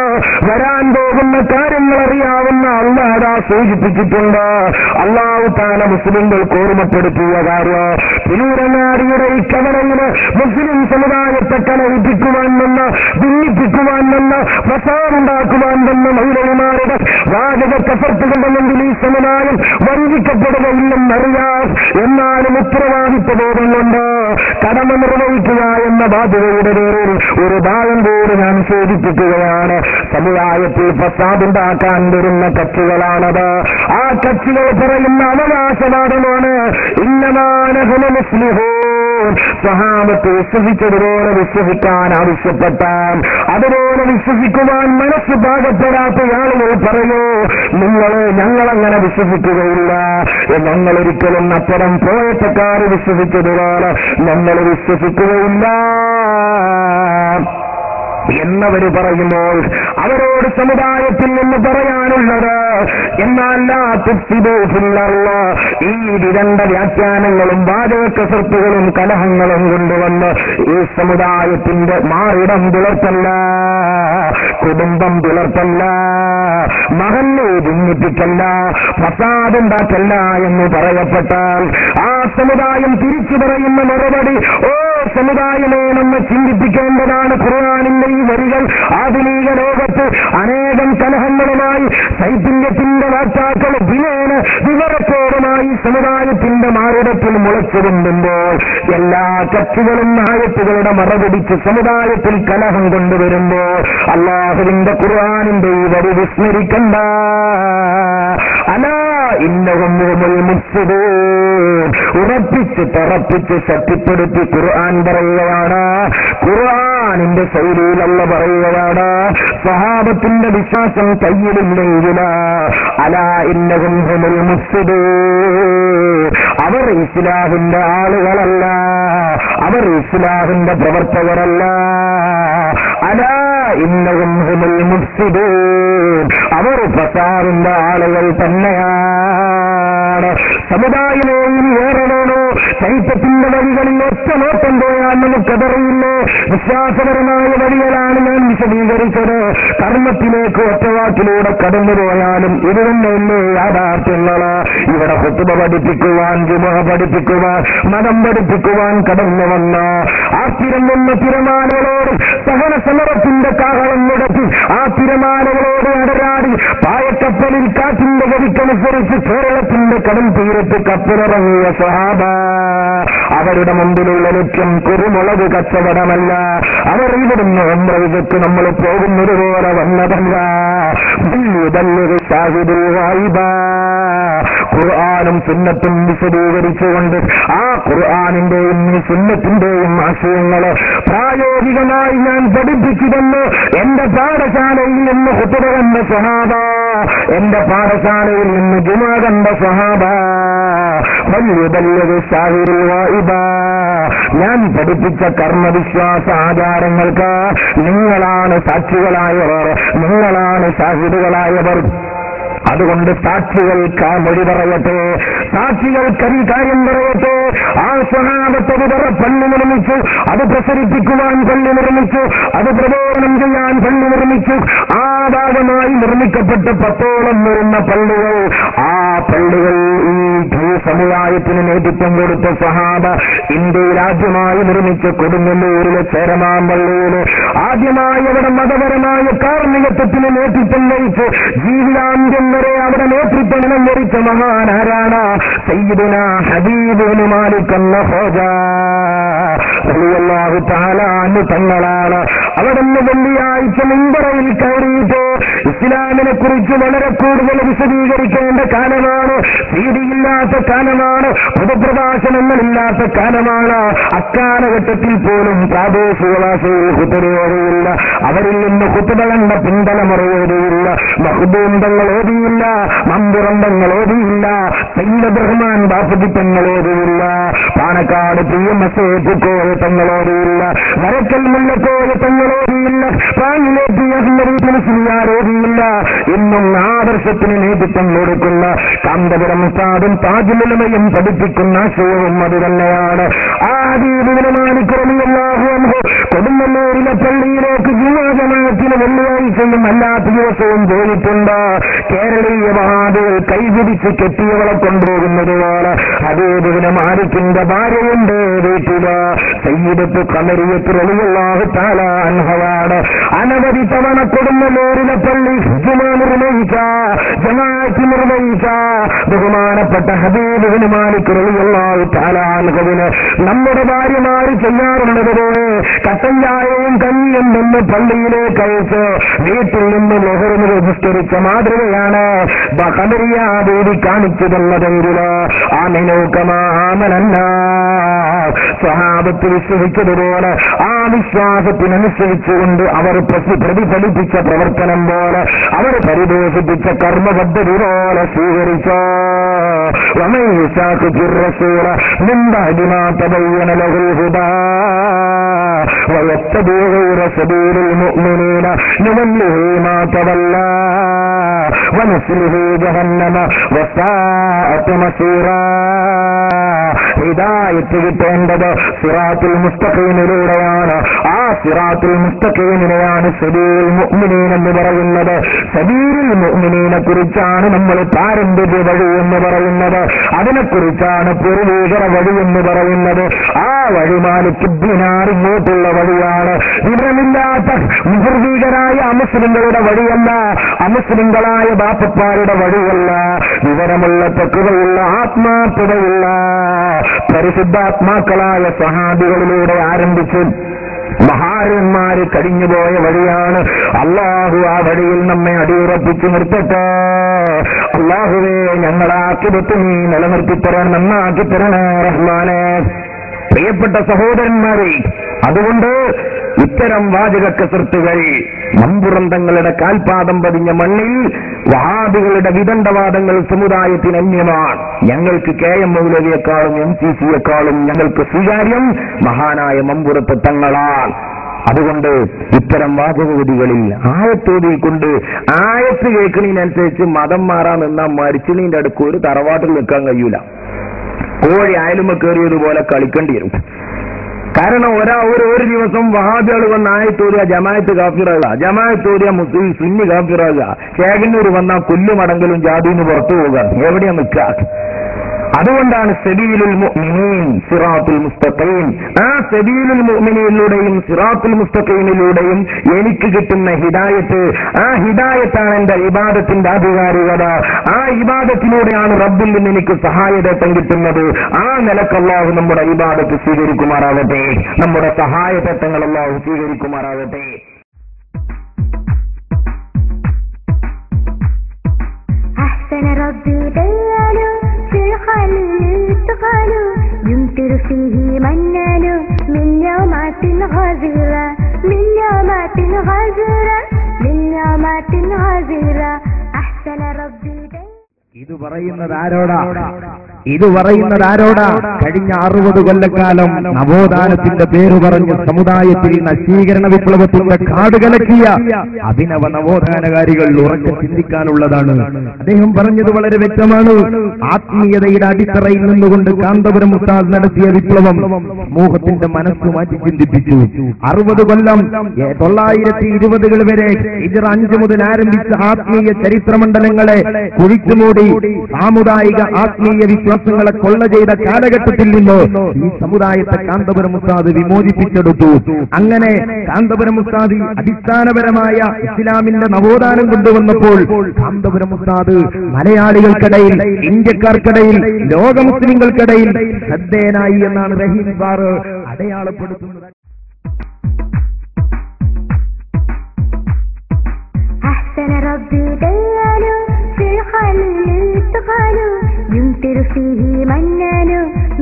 വരാൻ പോകുന്ന കാര്യങ്ങൾ അറിയാവുന്ന അല്ലാഹ് സൂചിപ്പിച്ചിട്ടുണ്ട്. അല്ലാഹു തആല മുസ്ലിങ്ങൾക്ക് ഓർമ്മപ്പെടുത്തിയ കാര്യം, തിരൂരങ്ങാടിയുടെ ഈ കവലയില് മുസ്ലിം സമുദായത്തെ കലഹിപ്പിക്കുവാൻ നിന്ന്, ഭിന്നിപ്പിക്കുവാൻ നിന്ന്, ഫസാദുണ്ടാക്കുവാൻ നിന്ന് മൗലവിമാരുടെ വാചക കസർത്തുകളുടെ മുമ്പിൽ ഈ സമുദായം വഞ്ചിക്കപ്പെടുകയില്ലെന്നറിയാം. എന്നാലും ഉത്തരവാദിത്വ ബോധം കൊണ്ട് കടമ നിർവഹിക്കുക എന്ന ബാധ്യതയുടെ പേരിൽ ഒരു ഭാഗം കൂടി ഞാൻ സൂചിപ്പിക്കുകയാണ്. സമുദായത്തിൽ ഫസാദുണ്ടാക്കാൻ വരുന്ന കക്ഷികളാണത്. ആ കക്ഷികൾ പറയുന്ന അവകാശവാദമാണ് ഇന്നമാനഹുന മുസ്ലിഹൂൻ. സ്വഹാബത്ത് വിശ്വസിച്ചതുപോലെ വിശ്വസിക്കാൻ ആവശ്യപ്പെട്ടാൽ അതുപോലെ വിശ്വസിക്കുവാൻ മനസ്സ് പാകപ്പെടാത്ത ആളുകൾ പറയൂ, ഞങ്ങളങ്ങനെ വിശ്വസിക്കുകയില്ല, ഞങ്ങളൊരിക്കലും അത്തരം പോയത്തക്കാർ വിശ്വസിച്ചതുപോലെ ഞങ്ങൾ വിശ്വസിക്കുകയില്ല. എന്നവര് പറയുമ്പോൾ അവരോട് സമുദായത്തിൽ നിന്ന് പറയാനുള്ളത്, എന്നാൽ ഈ വിദണ്ഡ വ്യാഖ്യാനങ്ങളും വാചകക്കസർത്തുകളും കലഹങ്ങളും കൊണ്ടുവന്ന് ഈ സമുദായത്തിന്റെ മാറിടം പുലർത്തല്ല, കുടുംബം പുലർത്തല്ല, മഹല്ലെ ഭിന്നിപ്പിക്കല്ല, ഫസാദുണ്ടാക്കല്ല എന്ന് പറയപ്പെട്ടാൽ ആ സമുദായം തിരിച്ചു പറയുന്ന മറുപടി, ഓ സമുദായമേ, നമ്മെ ചിന്തിപ്പിക്കേണ്ടതാണ് ഖുർആനിന്റെ ഈ വരികൾ. ആധുനിക ലോകത്ത് അനേകം കലഹങ്ങളുമായി ചൈതന്യത്തിന്റെ വാർത്താക്കൾ ദിനേന വിവരത്തോടുമായി സമുദായത്തിന്റെ മാറിടത്തിൽ മുളച്ചുകൊണ്ടുമ്പോൾ എല്ലാ കക്ഷികളും ആയത്തുകളുടെ മറപിടിച്ച് സമുദായത്തിൽ കലഹം കൊണ്ടുവരുമ്പോൾ അല്ലാഹുവിന്റെ ഖുർആനിന്റെ ഈ വരി വിസ്മരിക്കണ്ട. അലാ ഇന്നഹും ഹുമുൽ മുഫ്സിദൂൻ. ഉറപ്പിച്ച് തറപ്പിച്ച് ശക്തിപ്പെടുത്തി ഖുർആൻ പറയുകയാണ്. ഖുർആനിന്റെ ശൈലിയിലല്ല പറയുകയാണ്. സഹാബത്തിന്റെ വിശ്വാസം കയ്യിലില്ലെങ്കിൽ അലാ ഇന്നഹും ഹുമുൽ മുഫ്സിദൂൻ. അവർ ഇസ്ലാഹിന്റെ ആളുകളല്ല, അവർ ഇസ്ലാഹിന്റെ പ്രവർത്തകരല്ല. അലാ ഇന്നഹും ഹുമുൽ മുഫ്സിദൂൻ. അവർ ഫസാദിന്റെ ആളുകൾ തന്നെയാണ്. സമുദായമേയും ഏറെ വേണോ? ചൈത്യത്തിന്റെ വഴികളിൽ ഒറ്റ നോട്ടം പോയാൽ നമുക്കതറിയില്ലേ? വിശ്വാസപരമായ വഴികളാണ് ഞാൻ വിശദീകരിച്ചത്. കർമ്മത്തിലേക്ക് ഒറ്റവാക്കിലൂടെ കടന്നുപോയാലും ഇത് തന്നെയല്ലേ യാഥാർത്ഥ്യങ്ങള്? ഇവിടെ ഖുതുബ പഠിപ്പിക്കുവാൻ, ജുമുഅ പഠിപ്പിക്കുവാൻ, മതം പഠിപ്പിക്കുവാൻ കടന്നു വന്ന ആ തിരമ്പുന്ന തിരമാലകളോട് സഹന സമരത്തിന്റെ കാഹളം മുടക്കി ആ തിരമാലകളോട് അടരാടി പായക്കപ്പലിൽ കാറ്റിന്റെ ഗതിക്കനുസരിച്ച് കേരളത്തിന്റെ കടൽ തീരത്ത് കപ്പലിറങ്ങിയ സ്വഹാബ, അവരുടെ മുമ്പിലുള്ള ലക്ഷ്യം കുരുമുളക് കച്ചവടമല്ല. അവർ ഇവിടുന്ന് ഒമ്രവിധക്ക് നമ്മൾ പോകുന്നത് പോലെ വന്നതല്ല. ഖുർആനും സുന്നത്തും വിശദീകരിച്ചുകൊണ്ട് ആ ഖുർആനിന്റെയും സുന്നത്തിന്റെയും ആശയങ്ങൾ പ്രായോഗികമായി ഞാൻ പഠിപ്പിച്ചിരുന്നു. എന്റെ പാഠശാലയിൽ നിന്ന് ഖുതുബ കണ്ട സ്വഹാബ, എന്റെ പാഠശാലയിൽ നിന്ന് ജുമുഅ കണ്ട സ്വഹാബ, ഞാൻ പഠിപ്പിച്ച കർമ്മവിശ്വാസ ആചാരങ്ങൾക്ക് നിങ്ങളാണ് സാക്ഷികളായവർ, നിങ്ങളാണ് ഷാഹിദുകളായവർ. അതുകൊണ്ട് സാക്ഷികൾക്ക് മൊഴി പറയട്ടെ, സാക്ഷികൾക്ക് കാര്യം പറയട്ടെ. ആ സ്വഹാബത്ത് പള്ളി നിർമ്മിച്ചു, അത് പ്രസരിപ്പിക്കുവാൻ പള്ളി നിർമ്മിച്ചു, അത് പ്രബോധനം ചെയ്യാൻ പള്ളി നിർമ്മിച്ചു. ആ ഭാഗമായി നിർമ്മിക്കപ്പെട്ട 10ഓളം വരുന്ന പള്ളികൾ, ആ പള്ളികൾ ഈ സമുദായത്തിന് നേതൃത്വം കൊടുത്ത സ്വഹാബ ഇന്ത്യയിൽ ആദ്യമായി നിർമ്മിച്ച കൊടുങ്ങല്ലൂരിലെ ചേരമാൻ പള്ളിയിൽ ആദ്യമായി അവിടെ മതപരമായ കാർമ്മികത്വത്തിന് നേതൃത്വം വഹിച്ച് ജീവിതാന്ത്യം വരെ അവിടെ നേതൃത്വം അലങ്കരിച്ച മഹാനാരാണ് സയ്യിദുന ഹബീബ് ഇബ്നു മാലിക് അൽ-ഖോജ റളിയല്ലാഹു തആല അൻഹു തങ്ങളാണ്. അവിടുന്ന് വെള്ളിയാഴ്ച മിമ്പറിൽ കയറിയിട്ട് ഇസ്ലാമിനെ കുറിച്ച് വളരെ കൂടുതൽ വിശദീകരിക്കേണ്ട കാലമാണ്. സീഡിയില്ലാത്ത കാലമാണ്, പൊതുപ്രഭാഷണങ്ങളില്ലാത്ത കാലമാണ്. അക്കാലഘട്ടത്തിൽ പോലും പ്രാദേശിക ഭാഷയിൽ ഖുതുബ അവരിൽ നിന്ന് ഖുതുബ കണ്ട പിന്തലമുറയോടെയില്ല, മഹ്ദൂന്തങ്ങൾ ഓതിയില്ല, മമ്പുറന്തങ്ങൾ ഓതിയില്ല, സയ്യിദ് റഹ്മാൻ ബാഫുദി തങ്ങൾ ഓതിയില്ല, പാണക്കാട് PMS കോയ തങ്ങൾ ഓതിയില്ല, വരക്കൽ മുല്ലക്കോയ തങ്ങൾ ഓതിയില്ല, പാങ്ങിലേക്ക് ഓതിയില്ല. ഇന്നും ആദർശത്തിന് നേതൃത്വം കൊടുക്കുന്ന കാന്തപുരം ഉസ്താദും താജുലുലമയും പഠിപ്പിക്കുന്ന ആശയവും അത് തന്നെയാണ്. ആ ഹബീബ് ഇബ്നു മാലിക് റളിയല്ലാഹു അൻഹു കൊടുങ്ങല്ലൂരിലെ പള്ളിയിലേക്ക് ജുമുഅ ജമാഅത്തിന് വെള്ളിയാഴ്ചയും അല്ലാത്ത ദിവസവും പോയിട്ടുണ്ട്. കേരളീയ വഹാബികൾ കൈപിടിച്ച് കെട്ടിയവളെ കൊണ്ടുപോകുന്നത് പോലെ ഹബീബ് ഇബ്നു മാലിക്കിന്റെ ഭാര്യയുണ്ട് വീട്ടില്. സയ്യിദത്ത് ഖമരിയത്ത് റളിയല്ലാഹു തആല അൻഹയാണ്. അനവധി തവണ കൊടുങ്ങല്ലൂരിലെ പള്ളി ജുമുഅ നിർവഹിച്ച, ജമാഅത്ത് നിർവഹിച്ച ബഹുമാനപ്പെട്ട ഹബീബ് ഇബ്നു മാലിക് റളിയല്ലാഹു തആല അൻഹുവിന് നമ്മുടെ ഭാര്യമാര് ചെയ്യാറുള്ളത് പോലെ കട്ടൻ ചായയും കഞ്ഞിയും നിന്ന് പള്ളിയിലേക്ക് അയച്ച് വീട്ടിൽ നിന്ന് ലഹരി നിസ്കരിച്ച മാതൃകയാണ് ബഖദരിയാദേവി കാണിച്ചു തന്നതെങ്കിലോ ആമിനൂകമാമനന്ന സ്വഹാബത്ത് വിശ്വസിച്ചതുപോലെ ആ വിശ്വാസത്തിനനുസരിച്ചുകൊണ്ട് അവർ പ്രതിഫലിപ്പിച്ച പ്രവർത്തനം പോലെ അവർ പരിപോഷിപ്പിച്ച കർമ്മ പദ്ധതി പോലെ സ്വീകരിച്ചോ. ومن يشاقق الرسول من بعد ما تبين له الهدى ويتبع غير سبيل المؤمنين نوله ما تولى ونصله جهنم وساءت مصيرا. ഹിദായത്ത് കിട്ടേണ്ടത് സിറാത്തുൽ മുസ്തഖീമിലൂടെയാണ്. ആ സിറാത്തുൽ മുസ്തഖീമിനെയാണ് സബീൽ മുഅ്മിനീൻ എന്ന് പറയുന്നത്. സബീൽ മുഅ്മിനീനെ കുറിച്ചാണ് നമ്മൾ പാരമ്പര്യ വഴി എന്ന് പറയുന്നത്. അതിനെക്കുറിച്ചാണ് പൂർവീകര വഴി എന്ന് പറയുന്നത്. ആ വഴി മാലിക് ദിനാർ ഇങ്ങോട്ടുള്ള വഴിയാണ്. വിവരമില്ലാത്ത പൂർവീകരായ അമുസ്ലിങ്ങളുടെ വഴിയല്ല, അമുസ്ലിങ്ങളായ ബാപ്പപ്പാരുടെ വഴിയല്ല. വിവരമുള്ള തഖ്വയുള്ള ആത്മാർത്ഥതയുള്ള പരിശുദ്ധാത്മാക്കളായ സഹാബികളിലൂടെ ആരംഭിച്ച് മഹാരന്മാര് കഴിഞ്ഞുപോയ വഴിയാണ്. അള്ളാഹു ആ വഴിയിൽ നമ്മെ അടിയുറപ്പിച്ചു നിർത്തട്ടെ. അള്ളാഹുവേ, ഞങ്ങളെ ആക്കിപത്ത് നീ നിലനിർത്തിത്തരാൻ നന്നാക്കിത്തരണേ റഹ്മാനെ. പ്രിയപ്പെട്ട സഹോദരന്മാരെ, അതുകൊണ്ട് ഇത്തരം വാചക കസർത്തുകൾ മമ്പുറന്തങ്ങളുടെ കാൽപാദം പതിഞ്ഞ മണ്ണിൽ വഹാബികളുടെ വിദണ്ഡവാദങ്ങൾ സമുദായത്തിന് അന്യമാണ്. ഞങ്ങൾക്ക് KM മൗലവിയെക്കാളും MCCയെക്കാളും ഞങ്ങൾക്ക് സ്വീകാര്യം മഹാനായ മമ്പുറത്തെ തങ്ങളാണ്. അതുകൊണ്ട് ഇത്തരം വാചകഗതികളിൽ ആയത്തോതിക്കൊണ്ട് ആയത്ത് കേൾക്കുന്നതിനനുസരിച്ച് മതം മാറാൻ നിന്നാൽ മരിച്ചിണിന്റെ അടുക്ക് ഒരു തറവാട്ടിൽ നിൽക്കാൻ കഴിയൂല. കോഴി അയലുമ കയറിയതുപോലെ കളിക്കേണ്ടി വരും. കാരണം ഒരു ദിവസം വഹാബികൾ വന്ന ആയത്തോതിയ ജമാഅത്ത് കാഫിറാകുക, ജമാഅത്തോതിയ മുസ്ലിം സുന്നി കാഫിറാകുക, ചേകന്നൂർ വന്നാൽ കൊല്ലുമടങ്കലും ജാതിന്ന് പുറത്തു പോകാൻ എവിടെയാ നിൽക്കുക? അതുകൊണ്ടാണ് സബീലുൽ മുഅ്മിനീൻ സിറാത്തുൽ മുസ്തഖീം. ആ സബീലുൽ മുഅ്മിനീനിലൂടെയും സിറാത്തുൽ മുസ്തഖീമിലൂടെയും എനിക്ക് കിട്ടുന്ന ഹിദായത്ത്, ആ ഹിദായത്താണ് എന്റെ ഇബാദത്തിന്റെ ആധികാരികത. ആ ഇബാദത്തിലൂടെയാണ് റബ്ബിൽ നിന്ന് എനിക്ക് സഹായതേട്ടം കിട്ടുന്നത്. ആ നിലക്ക് അല്ലാഹു നമ്മുടെ ഇബാദത്ത് സ്വീകരിക്കുമാറാകട്ടെ, നമ്മുടെ സഹായതേട്ടങ്ങൾ അല്ലാഹു സ്വീകരിക്കുമാറാകട്ടെ. يمطر فيه منان من نعمات غزيرة من نعمات غزيرة من نعمات غزيرة أحسن ربي. ഇത് പറയുന്നത് ആരോടാ? കഴിഞ്ഞ 60 കൊല്ലക്കാലം നവോത്ഥാനത്തിന്റെ പേര് പറഞ്ഞ് സമുദായത്തിൽ നശീകരണ വിപ്ലവത്തിന്റെ കാട് കലക്കിയ അഭിനവ നവോത്ഥാനകാരികൾ ഉറക്കെ ചിന്തിക്കാനുള്ളതാണ്. അദ്ദേഹം പറഞ്ഞത് വളരെ വ്യക്തമാണ്. ആത്മീയതയുടെ അടിത്തറയിൽ നിന്നുകൊണ്ട് കാന്തപുരം ഉസ്താദ് നടത്തിയ വിപ്ലവം സമൂഹത്തിന്റെ മനസ്സ് മാറ്റി ചിന്തിപ്പിച്ചു. 60 കൊല്ലം 920കൾ വരെ ഹിജ്റ 5 മുതൽ ആരംഭിച്ച ആത്മീയ ചരിത്രമണ്ഡലങ്ങളെ കുഴിച്ചുമൂടി സാമുദായിക ആത്മീയ വിശ്വാസങ്ങളെ കൊള്ള ചെയ്ത കാലഘട്ടത്തിൽ നിന്ന് ഈ സമുദായത്തെ കാന്തപുരം ഉസ്താദ് വിമോചിപ്പിച്ചെടുത്തു. അങ്ങനെ കാന്തപുരം ഉസ്താദ് അടിസ്ഥാനപരമായ ഇസ്ലാമിന്റെ നവോത്ഥാനം കൊണ്ടുവന്നപ്പോൾ കാന്തപുരം ഉസ്താദ് മലയാളികൾക്കിടയിൽ, ഇന്ത്യക്കാർക്കിടയിൽ, ലോക മുസ്ലിങ്ങൾക്കിടയിൽ ശ്രദ്ധേയനായി എന്നാണ് റഹീം ബാർ അടയാളപ്പെടുത്തുന്നത്. يمطر فيه منان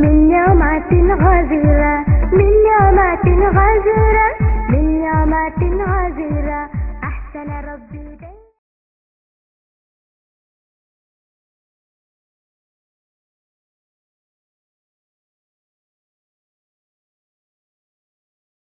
من نعمات غزيرة من نعمات غزيرة